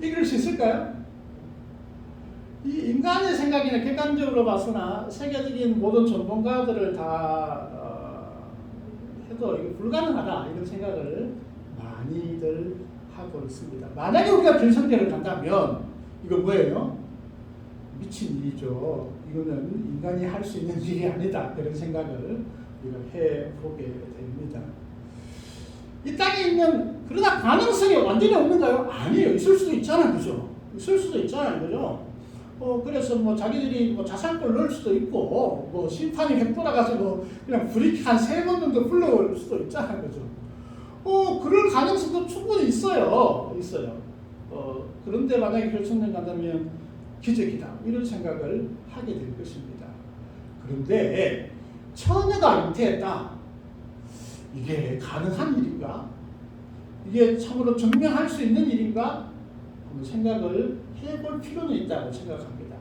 이길 수 있을까요? 이 인간의 생각이나 객관적으로 봤으나 세계적인 모든 전문가들을 다 해도 이게 불가능하다 이런 생각을 많이들 하고 있습니다. 만약에 우리가 결승전을 간다면 이거 뭐예요? 미친 일이죠. 이거는 인간이 할 수 있는 일이 아니다. 그런 생각을 우리가 해보게 됩니다. 이 땅에 있는 그러나 가능성이 완전히 없는가요? 아니에요. 있을 수도 있잖아요. 그죠? 있을 수도 있잖아요. 그죠? 그래서 뭐 자기들이 뭐 자살골 넣을 수도 있고 뭐 심판이 획돌아가지고 그냥 브리킥 한 3번 정도 불러올 수도 있잖아요. 그죠? 그럴 가능성도 충분히 있어요. 그런데 만약에 결승전 간다면 기적이다. 이런 생각을 하게 될 것입니다. 그런데 처녀가 잉태했다. 이게 가능한 일인가? 이게 참으로 증명할 수 있는 일인가? 한번 생각을 해볼 필요는 있다고 생각합니다.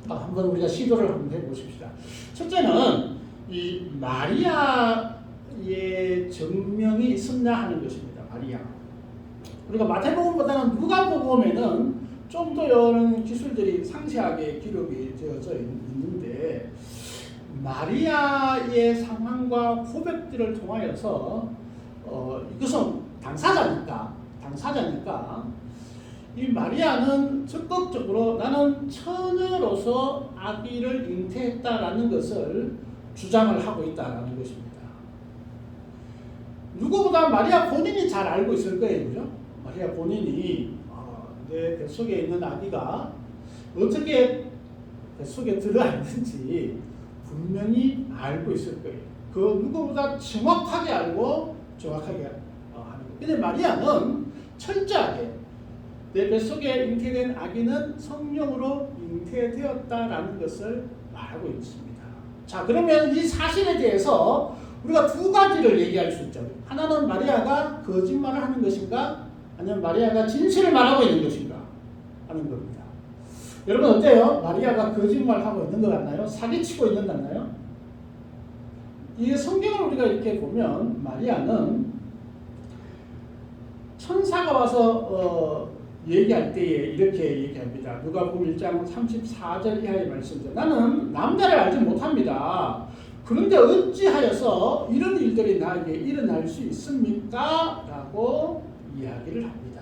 한번 우리가 시도를 한번 해보십시다. 첫째는 이 마리아의 증명이 있었냐 하는 것입니다. 마리아. 우리가 마태복음보다는 누가복음에는 좀 더 이런 기술들이 상세하게 기록이 되어져 있는데 마리아의 상황과 고백들을 통하여서 이것은 당사자니까 이 마리아는 적극적으로 나는 처녀로서 아기를 잉태했다라는 것을 주장을 하고 있다라는 것입니다. 누구보다 마리아 본인이 잘 알고 있을 거예요. 그죠? 마리아 본인이 내 뱃속에 있는 아기가 어떻게 뱃속에 들어있는지 분명히 알고 있을 거예요. 그 누구보다 정확하게 알고 정확하게 하는 거예요. 근데 마리아는 철저하게 내 뱃속에 잉태된 아기는 성령으로 잉태되었다라는 것을 말하고 있습니다. 자, 그러면 이 사실에 대해서 우리가 두 가지를 얘기할 수 있죠. 하나는 마리아가 거짓말을 하는 것인가? 아니면 마리아가 진실을 말하고 있는 것인가? 하는 겁니다. 여러분 어때요? 마리아가 거짓말하고 있는 것 같나요? 사기치고 있는 것 같나요? 이 성경을 우리가 이렇게 보면 마리아는 천사가 와서 얘기할 때에 이렇게 얘기합니다. 누가복음 1장 34절 이하의 말씀이죠. 나는 남자를 알지 못합니다. 그런데 어찌하여서 이런 일들이 나에게 일어날 수 있습니까? 라고 이야기를 합니다.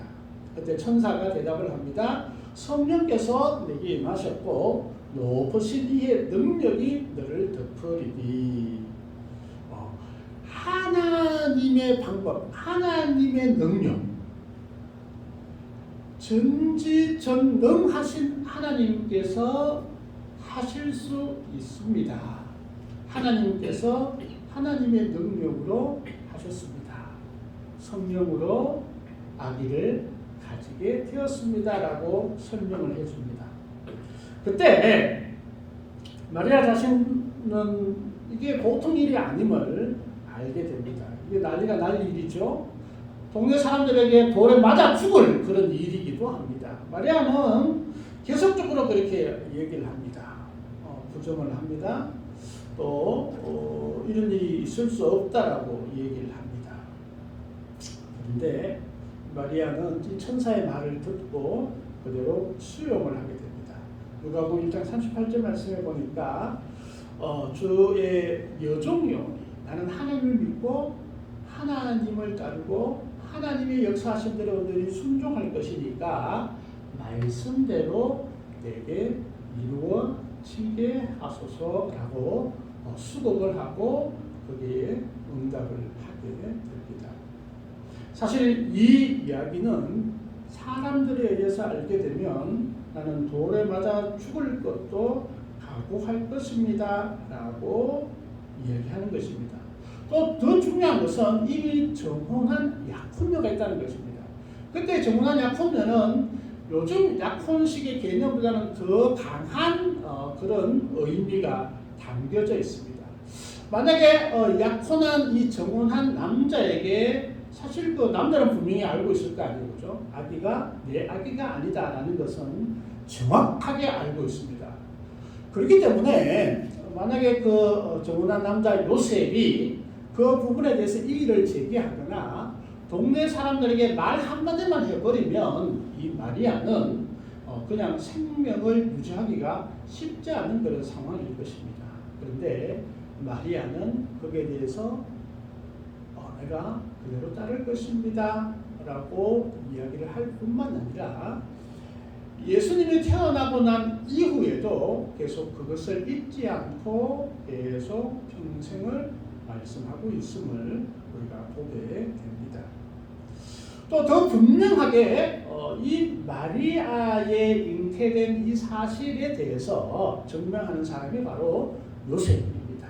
그때 천사가 대답을 합니다. 성령께서 내게 임하셨고 높으신 이의 능력이 너를 덮으리니. 하나님의 방법, 하나님의 능력, 전지전능하신 하나님께서 하실 수 있습니다. 하나님께서 하나님의 능력으로 하셨습니다. 성령으로 아기를 가지게 되었습니다라고 설명을 해줍니다. 그때 마리아 자신은 이게 보통 일이 아님을 알게 됩니다. 이게 난리가 날 일이죠. 동네 사람들에게 돌에 맞아 죽을 그런 일이기도 합니다. 마리아는 계속적으로 그렇게 얘기를 합니다. 부정을 합니다. 또 이런 일이 있을 수 없다라고 얘기를 합니다. 그런데 마리아는 이 천사의 말을 듣고 그대로 수용을 하게 됩니다. 누가복음 1장 38절 말씀해 보니까 주의 여종요 나는 하나님을 믿고 하나님을 따르고 하나님의 역사하신 대로 너희 순종할 것이니까 말씀대로 내게 이루어지게 하소서라고 수고를 하고 거기에 응답을 하게 됩니다. 사실 이 이야기는 사람들에 의해서 알게 되면 나는 돌에 맞아 죽을 것도 각오할 것입니다 라고 이야기하는 것입니다. 또 더 중요한 것은 이미 정혼한 약혼녀가 있다는 것입니다. 그때 정혼한 약혼녀는 요즘 약혼식의 개념보다는 더 강한 그런 의미가 담겨져 있습니다. 만약에 약혼한 이 정혼한 남자에게 사실 그 남자는 분명히 알고 있을 거 아니에요, 그죠? 아기가 내 아기가 아니다라는 것은 정확하게 알고 있습니다. 그렇기 때문에 만약에 그 정혼한 남자 요셉이 그 부분에 대해서 이의를 제기하거나 동네 사람들에게 말 한마디만 해버리면 이 마리아는 그냥 생명을 유지하기가 쉽지 않은 그런 상황일 것입니다. 그런데 마리아는 거기에 대해서 내가 그대로 따를 것입니다 라고 이야기를 할 뿐만 아니라 예수님이 태어나고 난 이후에도 계속 그것을 잊지 않고 계속 평생을 말씀하고 있음을 우리가 보게 됩니다. 또 더 분명하게 이 마리아의 잉태된 이 사실에 대해서 증명하는 사람이 바로 요셉입니다.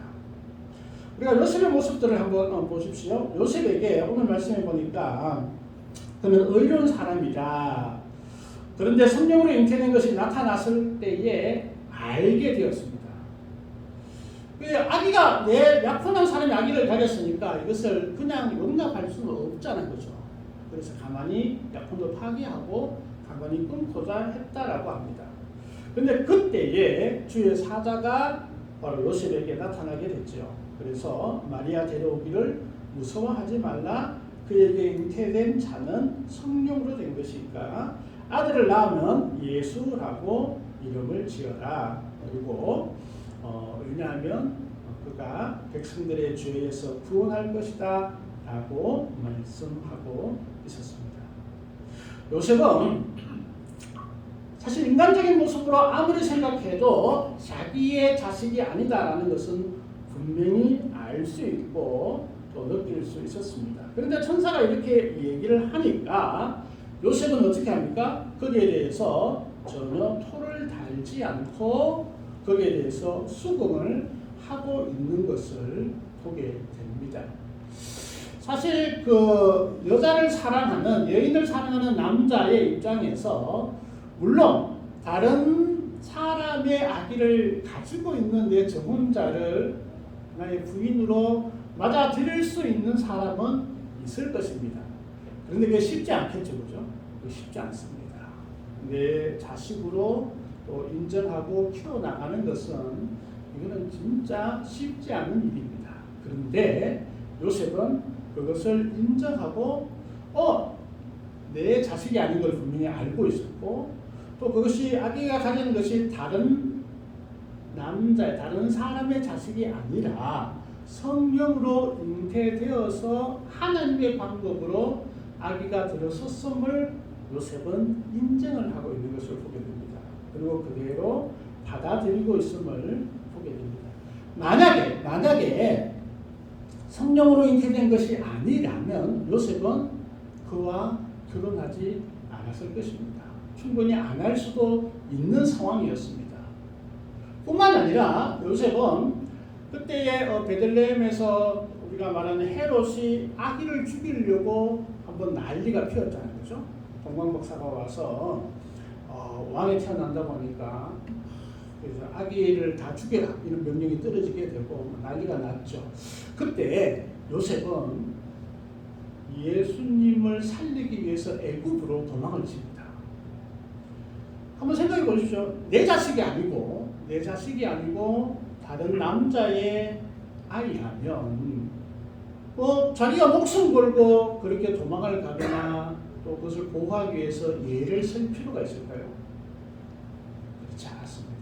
우리가 요셉의 모습들을 한번 보십시오. 요셉에게 오늘 말씀해 보니까 그는 의로운 사람이다. 그런데 성령으로 잉태된 것이 나타났을 때에 알게 되었습니다. 아기가 내 약혼한 사람이 아기를 가졌으니까 이것을 그냥 용납할 수는 없잖아요, 그죠? 그래서 가만히 약혼도 파기하고 가만히 끊고자 했다라고 합니다. 그런데 그때에 주의 사자가 바로 요셉에게 나타나게 됐죠. 그래서 마리아 데려오기를 무서워하지 말라. 그에게 잉태된 자는 성령으로 된 것이니까 아들을 낳으면 예수라고 이름을 지어라. 그리고 왜냐하면 그가 백성들의 죄에서 구원할 것이다 라고 말씀하고 있었습니다. 요셉은 사실 인간적인 모습으로 아무리 생각해도 자기의 자식이 아니다라는 것은 분명히 알 수 있고 또 느낄 수 있었습니다. 그런데 천사가 이렇게 얘기를 하니까 요셉은 어떻게 합니까? 거기에 대해서 전혀 토를 달지 않고 거기에 대해서 수긍을 하고 있는 것을 보게 됩니다. 사실 그 여자를 사랑하는 여인을 사랑하는 남자의 입장에서 물론 다른 사람의 아기를 가지고 있는 내 정혼자를 나의 부인으로 맞아들일 수 있는 사람은 있을 것입니다. 그런데 그게 쉽지 않겠죠, 그죠? 쉽지 않습니다. 내 자식으로 또 인정하고 키워나가는 것은 이거는 진짜 쉽지 않은 일입니다. 그런데 요셉은 그것을 인정하고 내 자식이 아닌 걸 분명히 알고 있었고 또 그것이 아기가 가진 것이 다른 남자, 다른 사람의 자식이 아니라 성령으로 잉태되어서 하나님의 방법으로 아기가 들어섰음을 요셉은 인정을 하고 있는 것을 보게 됩니다. 그리고 그대로 받아들이고 있음을 보게 됩니다. 만약에 성령으로 잉태된 것이 아니라면 요셉은 그와 결혼하지 않았을 것입니다. 충분히 안 할 수도 있는 상황이었습니다. 뿐만 아니라 요셉은 그때의 베들레헴에서 우리가 말하는 헤롯이 아기를 죽이려고 한번 난리가 피었잖아요, 그죠? 동방박사가 와서 왕이 태어난다 보니까 그래서 아기를 다 죽여라 이런 명령이 떨어지게 되고 난리가 났죠. 그때 요셉은 예수님을 살리기 위해서 애굽으로 도망을 칩니다. 한번 생각해 보십시오. 내 자식이 아니고 다른 남자의 아이라면 자기가 목숨 걸고 그렇게 도망을 가거나 또 그것을 보호하기 위해서 예를 쓸 필요가 있을까요? 그렇지 않았습니다.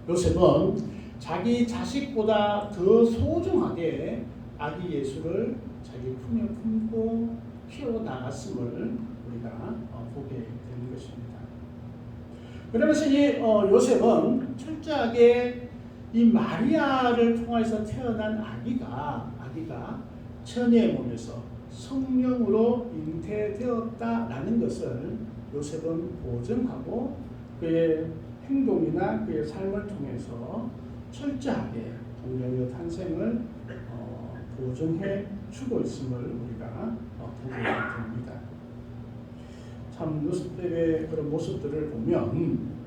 요셉은 자기 자식보다 더 소중하게 아기 예수를 자기 품에 품고 키워나갔음을 우리가 보게 되는 것입니다. 그러면서 이 요셉은 철저하게 이 마리아를 통해서 태어난 아기가 처녀의 몸에서 성령으로 잉태되었다라는 것을 요셉은 보증하고 그의 행동이나 그의 삶을 통해서 철저하게 동정녀 탄생을 보증해 주고 있음을 우리가 보게 됩니다. 참 요셉의 그런 모습들을 보면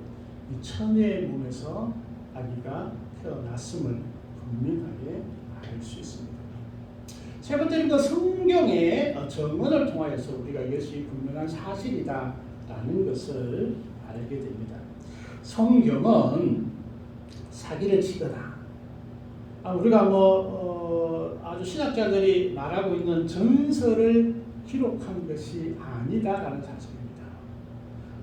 이 처녀의 몸에서 아기가 태어났음을 분명하게 알 수 있습니다. 세 번째는 그 성경의 증언을 통하여서 우리가 이것이 분명한 사실이다라는 것을 알게 됩니다. 성경은 사기를 치거나 우리가 아주 신학자들이 말하고 있는 전설을 기록한 것이 아니다라는 사실입니다.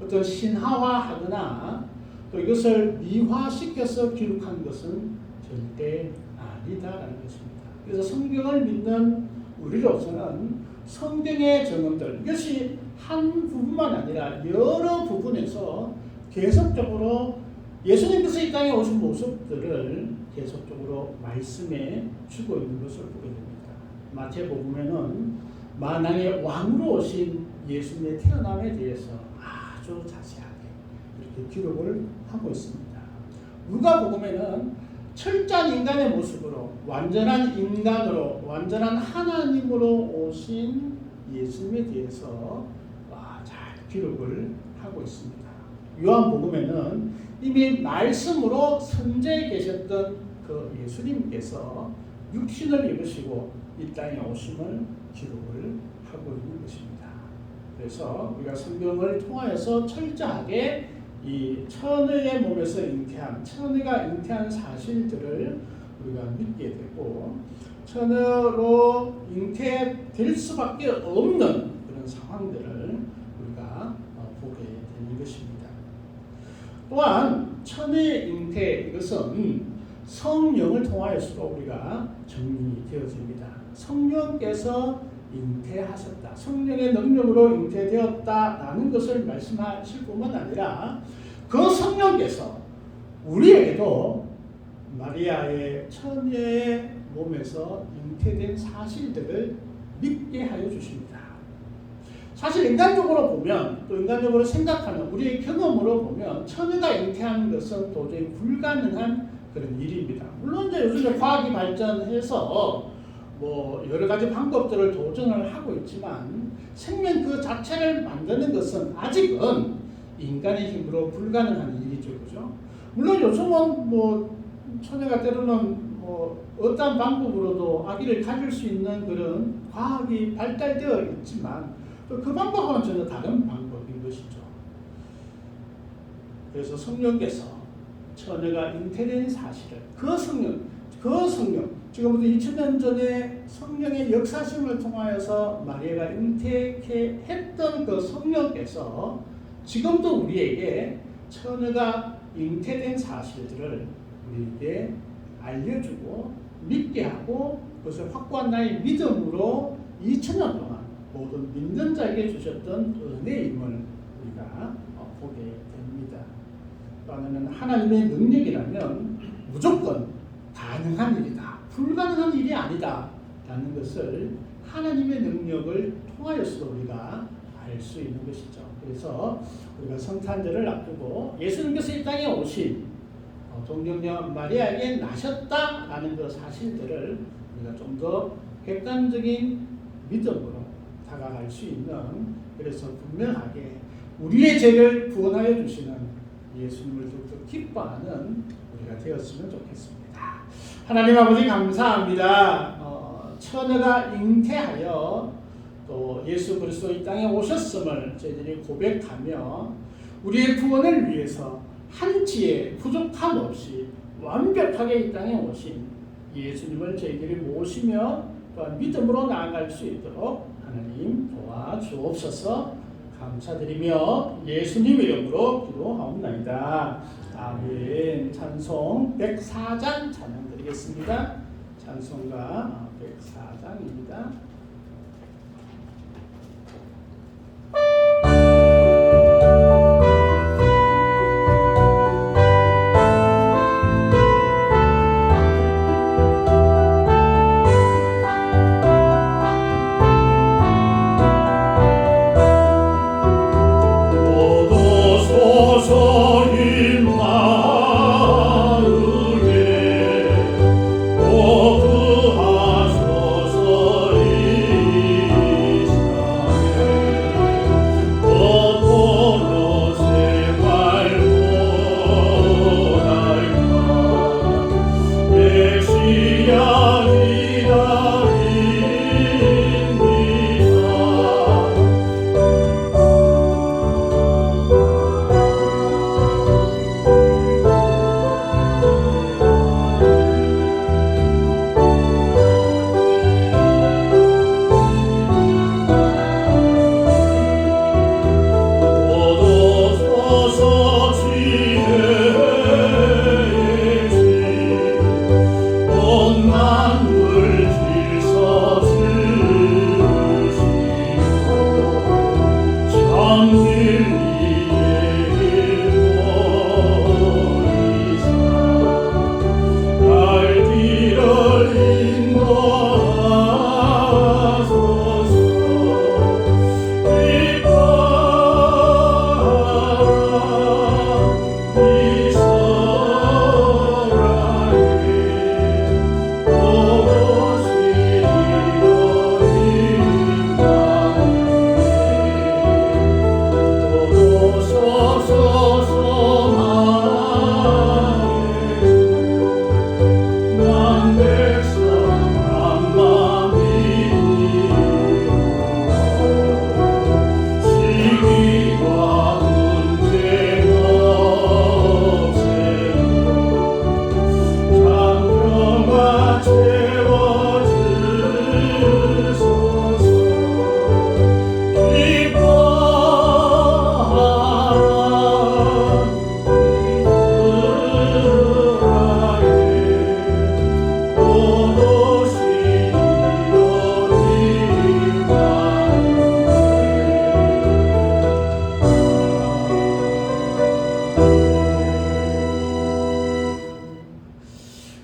어떤 신화화하거나 또 이것을 미화시켜서 기록한 것은 절대 아니다라는 것입니다. 그래서 성경을 믿는 우리로서는 성경의 증언들, 이것이 한 부분만 아니라 여러 부분에서 계속적으로 예수님께서 이 땅에 오신 모습들을 계속적으로 말씀해 주고 있는 것을 보게 됩니다. 마태복음에는 만왕의 왕으로 오신 예수님의 태어남에 대해서 아주 자세하게 이렇게 기록을 하고 있습니다. 누가복음에는 철저한 인간의 모습으로 완전한 인간으로 완전한 하나님으로 오신 예수님에 대해서 잘 기록을 하고 있습니다. 요한복음에는 이미 말씀으로 선지에 계셨던 그 예수님께서 육신을 입으시고 이 땅에 오심을 기록을 하고 있는 것입니다. 그래서 우리가 성경을 통하여서 철저하게 이 처녀의 몸에서 처녀가 잉태한 사실들을 우리가 믿게 되고 처녀로 잉태될 수밖에 없는 그런 상황들을 우리가 보게 되는 것입니다. 또한 처녀의 잉태 이것은 성령을 통하여서도 우리가 정리되어집니다. 성령께서 잉태하셨다. 성령의 능력으로 잉태되었다라는 것을 말씀하실 뿐만 아니라 그 성령께서 우리에게도 마리아의 처녀의 몸에서 잉태된 사실들을 믿게 하여 주십니다. 사실 인간적으로 보면 또 인간적으로 생각하면 우리의 경험으로 보면 처녀가 잉태하는 것은 도저히 불가능한 그런 일입니다. 물론 이제 요즘에 과학이 발전해서 여러 가지 방법들을 도전을 하고 있지만 생명 그 자체를 만드는 것은 아직은 인간의 힘으로 불가능한 일이죠, 그죠? 물론 요즘은 처녀가 때로는 어떤 방법으로도 아기를 가질 수 있는 그런 과학이 발달되어 있지만 또 그 방법은 전혀 다른 방법인 것이죠. 그래서 성령께서 처녀가 잉태된 사실을 그 성령 지금부터 2000년 전에 성령의 역사심을 통하여서 마리아가 잉태케 했던 그 성령께서 지금도 우리에게 처녀가 잉태된 사실들을 우리에게 알려주고 믿게 하고 그것을 확고한 나의 믿음으로 2000년 동안 모든 믿는 자에게 주셨던 은혜임을 우리가 보게 됩니다. 또 하나는 하나님의 능력이라면 무조건 가능한 일이다. 불가능한 일이 아니다. 라는 것을 하나님의 능력을 통하여서 우리가 알 수 있는 것이죠. 그래서 우리가 성탄절을 앞두고 예수님께서 이 땅에 오신 동정녀 마리아에게 나셨다라는 그 사실들을 우리가 좀 더 객관적인 믿음으로 다가갈 수 있는 그래서 분명하게 우리의 죄를 구원하여 주시는 예수님을 더욱더 기뻐하는 우리가 되었으면 좋겠습니다. 하나님 아버지 감사합니다. 처녀가 잉태하여 또 예수 그리스도 이 땅에 오셨음을 저희들이 고백하며 우리의 구원을 위해서 한치의 부족함 없이 완벽하게 이 땅에 오신 예수님을 저희들이 모시며 또한 믿음으로 나아갈 수 있도록 하나님 도와주옵소서. 감사드리며 예수님 이름으로 기도하옵나이다. 아멘. 찬송 104장 찬양 드리겠습니다. 찬송가 104장입니다.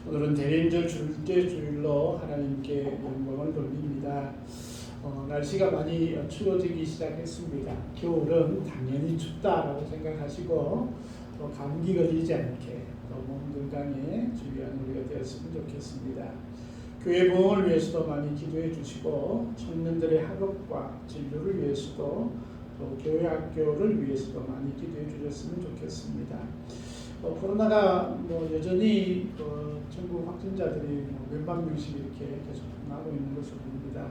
오늘은 대림절 둘째 주일로 하나님께 영광을 돌립니다. 날씨가 많이 추워지기 시작했습니다. 겨울은 당연히 춥다라고 생각하시고 또 감기 걸리지 않게 또 몸 건강에 주의하는 우리가 되었으면 좋겠습니다. 교회 부흥을 위해서도 많이 기도해 주시고 청년들의 학업과 진료를 위해서도 또 교회 학교를 위해서도 많이 기도해 주셨으면 좋겠습니다. 코로나가 여전히 전국 확진자들이 몇만 명씩 이렇게 계속 나고 있는 것을 봅니다.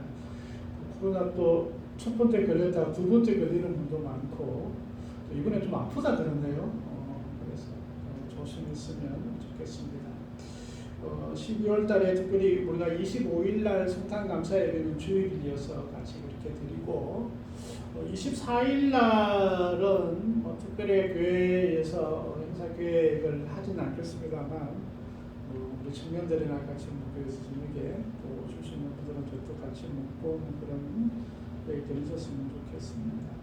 코로나 또 첫 번째 걸렸다가 두 번째 걸리는 분도 많고 이번에 좀 아프다 그러네요. 그래서 조심했으면 좋겠습니다. 12월 달에 특별히 우리가 25일 날 성탄 감사 예배는 주일이어서 같이 그렇게 드리고 24일 날은 특별히 교회에서 행사 계획을 하진 않겠습니다만 우리 청년들이나 같이 교회에서 저녁에 또 오실 수 있는 분들은 저도 같이 먹고 그런 계획들이 있었으면 좋겠습니다.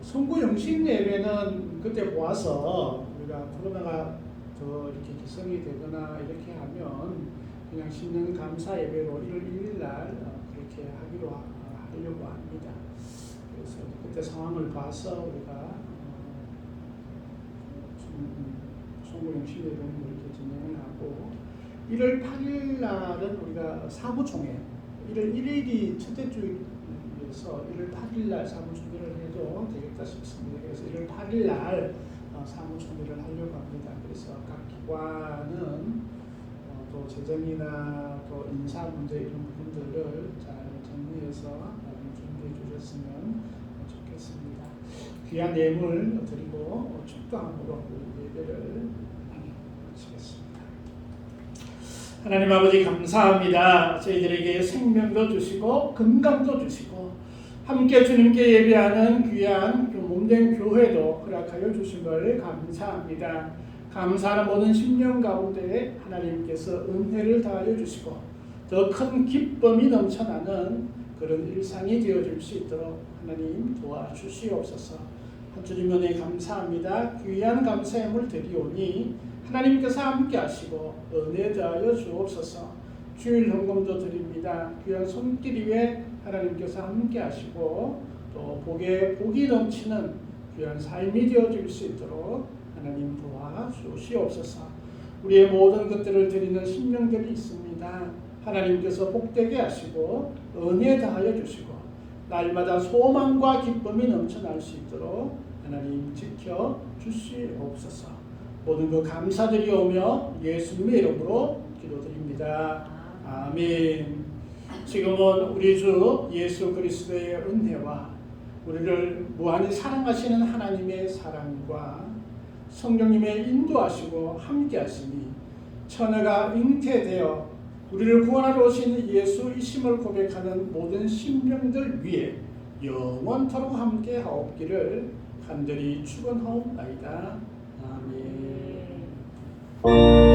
선구 영신 예배는 그때 모아서 우리가 코로나가 더 이렇게 기성이 되거나 이렇게 하면 그냥 신년 감사 예배로 1월 1일 날 그렇게 하려고 합니다. 그래서 그때 상황을 봐서 우리가 선구 영신 예배는 이렇게 진행을 하고 1월 8일 날은 우리가 사무총회 1월 1일이 첫째 주일에서 1월 8일 날 사무총회를 해도 되겠다 싶습니다. 그래서 1월 8일 날 사무총회를 하려고 합니다. 그래서 각 기관은 또 재정이나 또 인사 문제 이런 부분들을 잘 정리해서 준비해 주셨으면 좋겠습니다. 귀한 예물 드리고 축도함으로 예배를 마치겠습니다. 하나님 아버지 감사합니다. 저희들에게 생명도 주시고 건강도 주시고 함께 주님께 예배하는 귀한 몸된 교회도 허락하여 주신 걸 감사합니다. 감사하는 모든 심령 가운데 하나님께서 은혜를 다하여 주시고 더 큰 기쁨이 넘쳐나는 그런 일상이 되어질 수 있도록 하나님 도와주시옵소서. 주님 은혜 감사합니다. 귀한 감사함을 드리오니 하나님께서 함께 하시고 은혜 더하여 주옵소서. 주일 헌금도 드립니다. 귀한 손길 위에 하나님께서 함께 하시고 또 복에 복이 넘치는 귀한 삶이 되어질 수 있도록 하나님 도와주시옵소서. 우리의 모든 것들을 드리는 심령들이 있습니다. 하나님께서 복되게 하시고 은혜 다하여 주시고 날마다 소망과 기쁨이 넘쳐날 수 있도록 하나님 지켜 주시옵소서. 모든 것 감사드리오며 예수님의 이름으로 기도드립니다. 아멘. 지금은 우리 주 예수 그리스도의 은혜와 우리를 무한히 사랑하시는 하나님의 사랑과 성령님의 인도하시고 함께하시니 천하가 잉태되어 우리를 구원하러 오신 예수이심을 고백하는 모든 심령들 위에 영원토록 함께하옵기를 간절히 축원하옵나이다. 아멘.